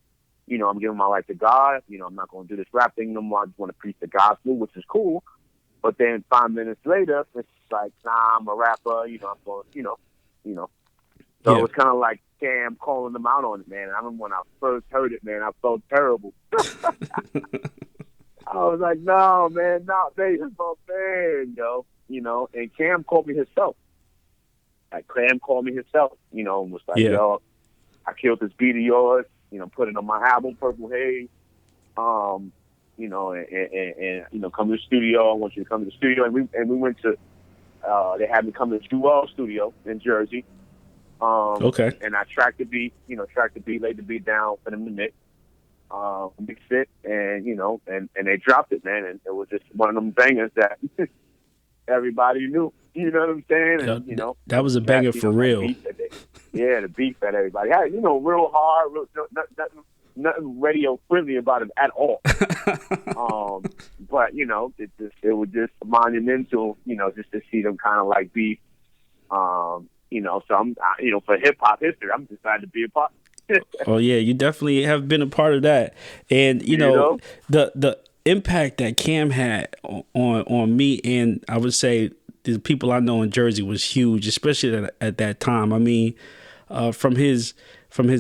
I'm giving my life to God. I'm not going to do this rap thing no more. I just want to preach the gospel, which is cool. But then 5 minutes later, it's like, nah, I'm a rapper. I'm going, So it was kind of like Cam calling them out on it, man. And I remember when I first heard it, man, I felt terrible. I was like, no, man, this is my man, yo. And Cam called me himself. Like, Cam called me himself, and was like, yo, I killed this beat of yours, put it on my album, Purple Haze. And come to the studio. I want you to come to the studio. And we went to, they had me come to the Jewel studio in Jersey. Okay. And I tracked the beat, laid the beat down for them to mix. Mixed it, and and they dropped it, man, and it was just one of them bangers that everybody knew. You know what I'm saying? And, that was a banger for real. The beat that everybody had, real hard, nothing radio friendly about it at all. But it was just monumental, just to see them kind of like be, so I'm, for hip hop history, I'm just glad to be a part. Oh yeah, you definitely have been a part of that, and the impact that Cam had on me, and I would say the people I know in Jersey was huge, especially at that time. I mean, from his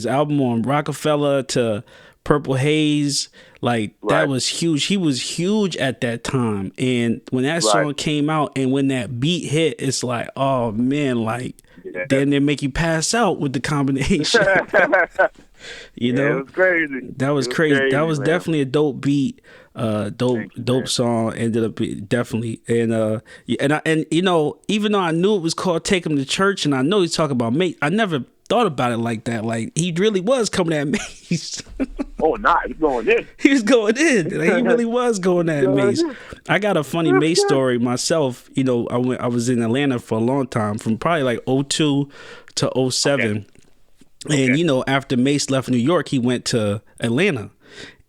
album on Rockefeller to Purple Haze, like that was huge. He was huge at that time, and when that song came out, and when that beat hit, it's like, oh man, like. Then they make you pass out with the combination. It was crazy. That was crazy. That was definitely a dope beat. Dope song. Ended up definitely. And even though I knew it was called "Take Him to Church," and I know he's talking about Mace, I never thought about it like that. Like, he really was coming at Mace. Oh, nah, he was going in. He was going in. Like, he really was going at Mace. I got a funny Mace story myself. I was in Atlanta for a long time, from probably like 2002 to 2007. Okay. And, after Mace left New York, he went to Atlanta,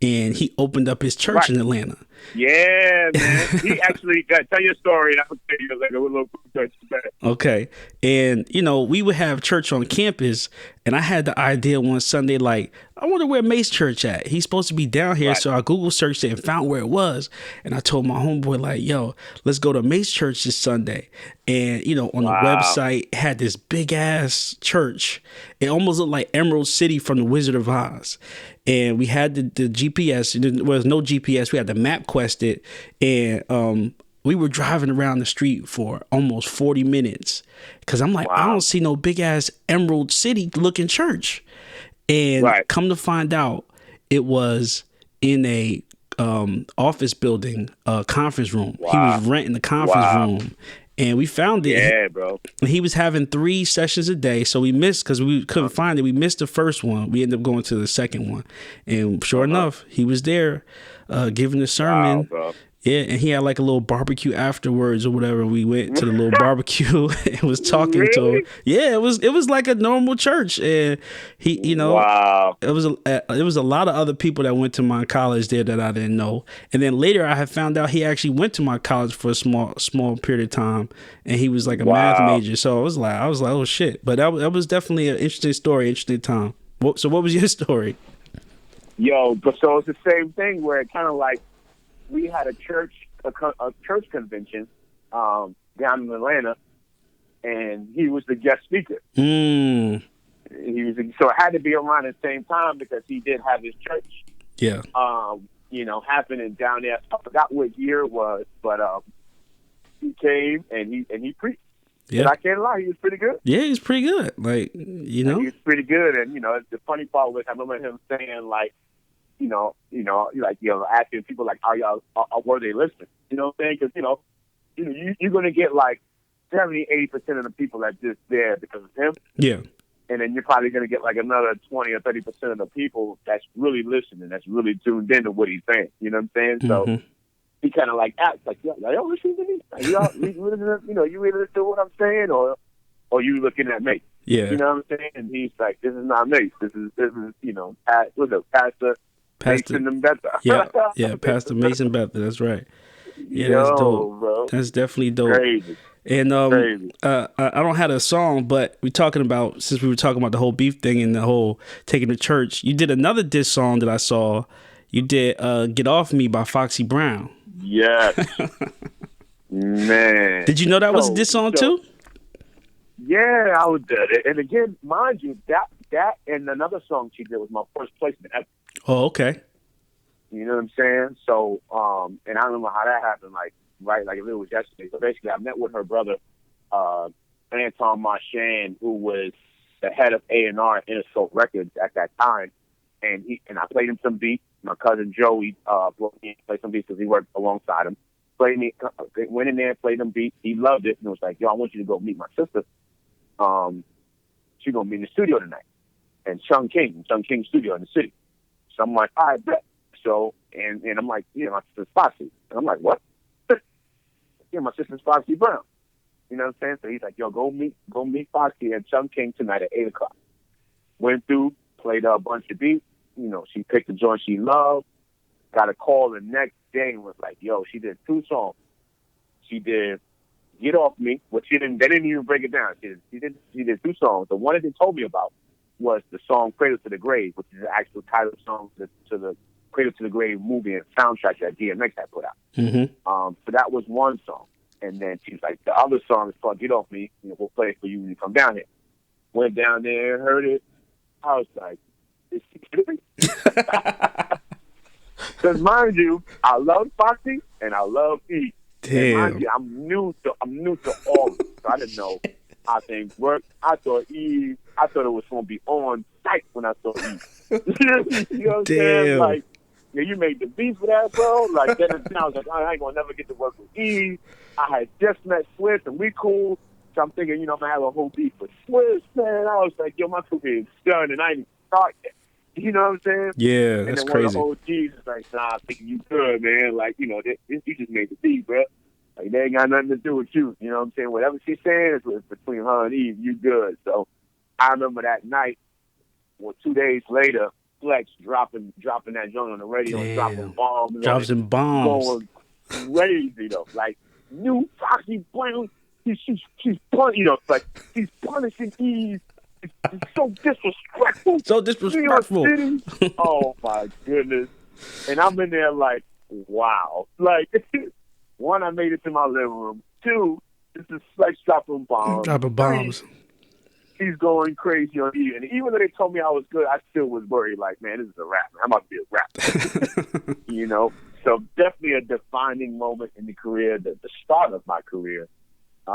and he opened up his church in Atlanta. Yeah, man. He actually tell your story, and I'll tell you like a little church. Okay. And, we would have church on campus, and I had the idea one Sunday, like, I wonder where Mace Church at. He's supposed to be down here. Right. So I Google searched it and found where it was. And I told my homeboy, like, yo, let's go to Mace Church this Sunday. And, on the website, had this big ass church. It almost looked like Emerald City from the Wizard of Oz. And we had the GPS. There was no GPS. We had to MapQuest it. And we were driving around the street for almost 40 minutes. Because I'm like, I don't see no big ass Emerald City looking church. And come to find out, it was in a office building, conference room. He was renting the conference room. And we found it. Yeah, bro. He was having 3 sessions a day. So we missed, because we couldn't find it. We missed the first one. We ended up going to the second one. And sure enough, he was there giving the sermon. Wow, bro. Yeah, and he had like a little barbecue afterwards or whatever. We went to the little barbecue and was talking to him. Yeah, it was like a normal church, and he, it was a lot of other people that went to my college there that I didn't know. And then later, I had found out he actually went to my college for a small period of time, and he was like a math major. So I was like, oh shit. But that was definitely an interesting story, interesting time. So what was your story? Yo, so it's the same thing where it kind of like, we had a church a church convention down in Atlanta, and he was the guest speaker. Mm. So it had to be around the same time because he did have his church. Yeah. Happening down there. I forgot what year it was, but he came and he preached. Yeah. And I can't lie, he was pretty good. Yeah, he's pretty good. Like, you know, he was pretty good. And the funny part was I remember him saying like, asking people like, were they listening? You know what I'm saying? Because you're gonna get like 70-80% of the people that just there because of him. Yeah. And then you're probably going to get like another 20 or 30% of the people that's really listening, that's really tuned into what he's saying. You know what I'm saying? Mm-hmm. So he kind of like acts like, y'all listen to me? Like, you really listen to what I'm saying, or you looking at me? Yeah. You know what I'm saying? And he's like, this is not me. This is Pastor Mason and Betha. Yeah, Pastor Mason Betha. That's right. Yeah, that's dope. Bro. That's definitely dope. Crazy. And I don't have a song, but we're talking about, since we were talking about the whole beef thing and the whole taking to church, you did another diss song that I saw. You did Get Off Me by Foxy Brown. Yes. Man. Did you know that was a diss song too? Yeah, I was there. And again, mind you, that and another song she did was my first placement ever. Oh, okay. You know what I'm saying? So, and I remember how that happened, like if it was yesterday. So basically, I met with her brother, Antwan Marchand, who was the head of A&R at Interscope Records at that time. And I played him some beats. My cousin Joey played some beats because he worked alongside him. Went in there, played them beats. He loved it and was like, yo, I want you to go meet my sister. She's going to be in the studio tonight. And Chung King Studio in the city. So I'm like, all right, bet. So, and I'm like, my sister's Foxy. And I'm like, what? Yeah, my sister's Foxy Brown. You know what I'm saying? So he's like, yo, go meet Foxy and Chung King tonight at 8:00. Went through, played a bunch of beats. She picked the joint she loved. Got a call the next day and was like, yo, she did 2 songs. She did Get Off Me, which they didn't even break it down. She did 2 songs. The one that they told me about was the song Cradle to the Grave, which is the actual title song to the Cradle to the Grave movie and soundtrack that DMX had put out. Mm-hmm. So that was one song. And then she's like, the other song is called Get Off Me. We'll play it for you when you come down here. Went down there, heard it. I was like, is she kidding me? Because mind you, I love Foxy and I love E. Damn. And mind you, I'm new to all of it. So I didn't know how things work. I thought it was going to be on site when I saw E. You know what I'm saying? Like, you made the beat for that, bro. Like, then I was like, I ain't going to never get to work with E. I had just met Swift and we cool. So I'm thinking, I'm going to have a whole beat with Swift, man. I was like, yo, my career is done and I ain't even start yet. You know what I'm saying? Yeah, that's crazy. And then one of the OGs is like, nah, I think you good, man. Like, you just made the beat, bro. Like, they ain't got nothing to do with you. You know what I'm saying? Whatever she's saying is between her and Eve, you good. So I remember that night, 2 days later, Flex dropping that joint on the radio and dropping bombs. Dropping bombs. Going crazy, though. Like, new Foxy Brown, she's punishing, like, she's punishing Eve. It's so disrespectful. So disrespectful. Oh, my goodness. And I'm in there like, wow. Like, 1, I made it to my living room. 2, this is Flex dropping bombs. Dropping bombs. 3, he's going crazy on E. And even though they told me I was good, I still was worried, like, man, this is a rap. I'm about to be a rapper. So definitely a defining moment in the career, the start of my career.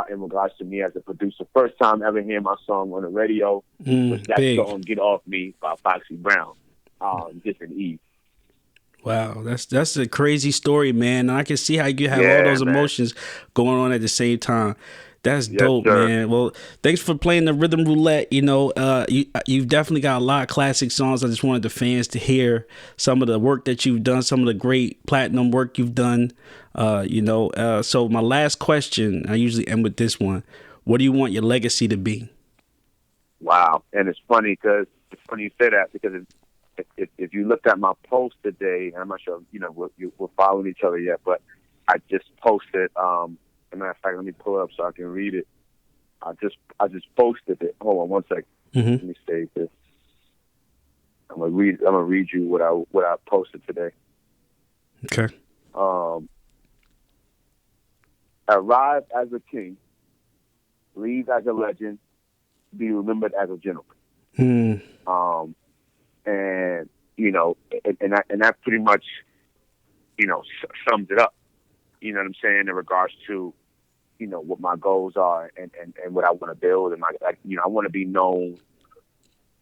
In regards to me as a producer, first time ever hearing my song on the radio was that song "Get Off Me" by Foxy Brown, different Eve. Wow, that's a crazy story, man. And I can see how you have all those emotions going on at the same time. That's dope, sir. Man. Well, thanks for playing the rhythm roulette. You've definitely got a lot of classic songs. I just wanted the fans to hear some of the work that you've done, some of the great platinum work you've done. So my last question, I usually end with this one. What do you want your legacy to be? Wow. And it's funny you say that because if you looked at my post today, I'm not sure, we're following each other yet, but I just posted, as a matter of fact, let me pull it up so I can read it. I just posted it. Hold on 1 second. Mm-hmm. Let me save this. I'm gonna read you what I posted today. Okay. arrive as a king, leave as a legend, be remembered as a gentleman. And you know, and that pretty much, you know, sums it up. You know what I'm saying, in regards to, you know, what my goals are and what I want to build, and I want to be known,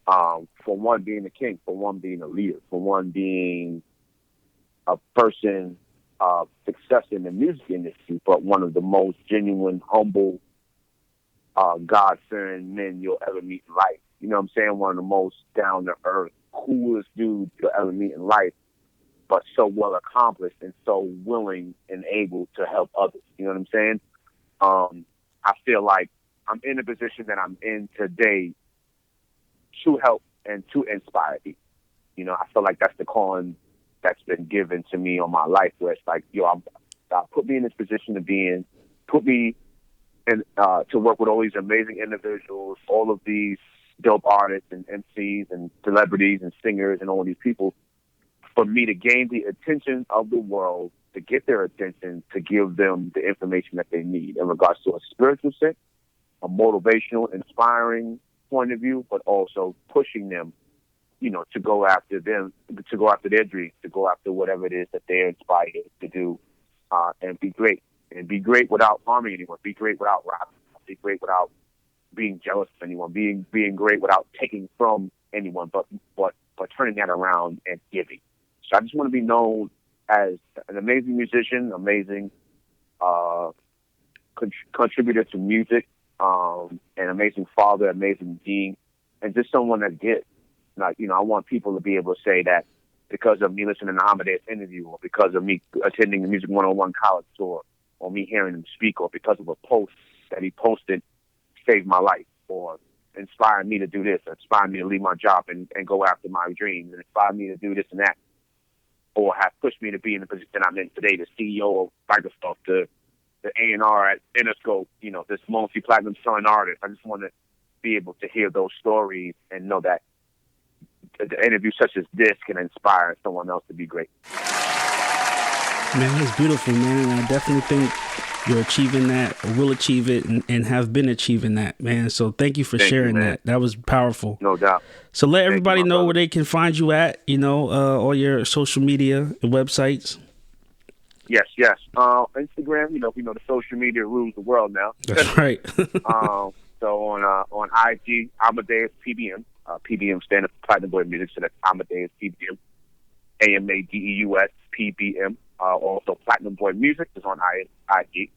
for one, being a king, for one, being a leader, for one, being a person of success in the music industry, but one of the most genuine, humble, God-fearing men you'll ever meet in life. You know what I'm saying? One of the most down-to-earth, coolest dudes you'll ever meet in life, but so well accomplished and so willing and able to help others. You know what I'm saying? I feel like I'm in the position that I'm in today to help and to inspire people. You know, I feel like that's the calling that's been given to me on my life, where it's like, yo, put me in this position to be in, put me in, to work with all these amazing individuals, all of these dope artists and MCs and celebrities and singers and all these people, for me to gain the attention of the world, to get their attention, to give them the information that they need in regards to a spiritual sense, a motivational, inspiring point of view, but also pushing them, you know, to go after them, to go after their dreams, to go after whatever it is that they're inspired to do, and be great. And be great without harming anyone. Be great without robbing. Be great without being jealous of anyone. Being great without taking from anyone, but turning that around and giving. So I just want to be known as an amazing musician, amazing contributor to music, an amazing father, amazing being, and just someone that gives. Like, you know, I want people to be able to say that because of me listening to Amadeus interview, or because of me attending the Music 101 college tour, or me hearing him speak, or because of a post that he posted saved my life, or inspired me to do this, or inspired me to leave my job and go after my dreams, and inspired me to do this and that, or have pushed me to be in the position I'm in today, the CEO of Microsoft, the A&R at Interscope, you know, this multi-platinum selling artist. I just want to be able to hear those stories and know that the interview such as this can inspire someone else to be great. Man, that's beautiful, man. And I definitely think you're achieving that, or will achieve it, and have been achieving that, man. So thank you for sharing that. That was powerful. No doubt. So let everybody know where they can find you at, you know, all your social media and websites. Yes. Instagram, you know, the social media rules the world now. That's right. So on IG, Amadeus PBM. PBM stands for Platinum Boy Music, so that's Amadeus PBM. AMADEUS PBM. Also, Platinum Boy Music is on IG.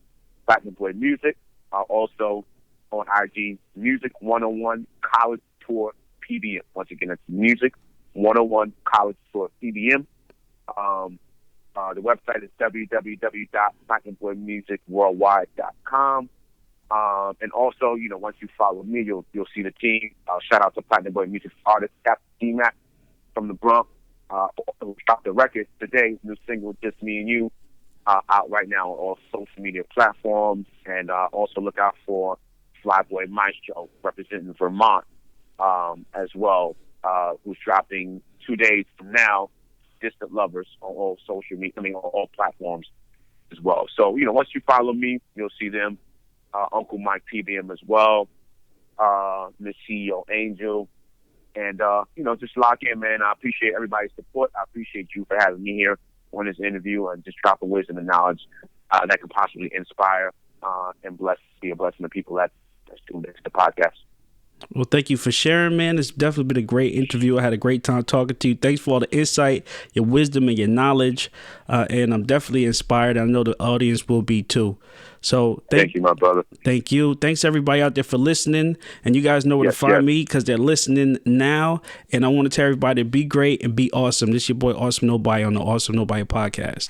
Platinum Boy Music. Also on IG, Music 101 College Tour PBM. Once again, it's Music 101 College Tour PBM. The website is www.platinumboymusicworldwide.com. And also, you know, once you follow me, you'll see the team. Shout out to Platinum Boy Music artist Captain D-Mac from the Bronx. Dropped the record today, new single, Just Me and You, out right now on all social media platforms. And also look out for Flyboy Maestro, representing Vermont, as well, who's dropping 2 days from now, Distant Lovers, on all social media, on all platforms as well. So, you know, once you follow me, you'll see them. Uncle Mike PBM as well, Miss CEO Angel, and you know, just lock in, man. I appreciate everybody's support. I appreciate you for having me here on this interview and just dropping wisdom and knowledge that can possibly inspire and be a blessing to people that's tuned into the podcast. Well, thank you for sharing, man. It's definitely been a great interview. I had a great time talking to you. Thanks for all the insight, your wisdom, and your knowledge. And I'm definitely inspired. I know the audience will be too. So thank you, my brother. Thank you. Thanks everybody out there for listening. And you guys know where to find me because they're listening now. And I want to tell everybody to be great and be awesome. This is your boy Awesome Nobody on the Awesome Nobody podcast.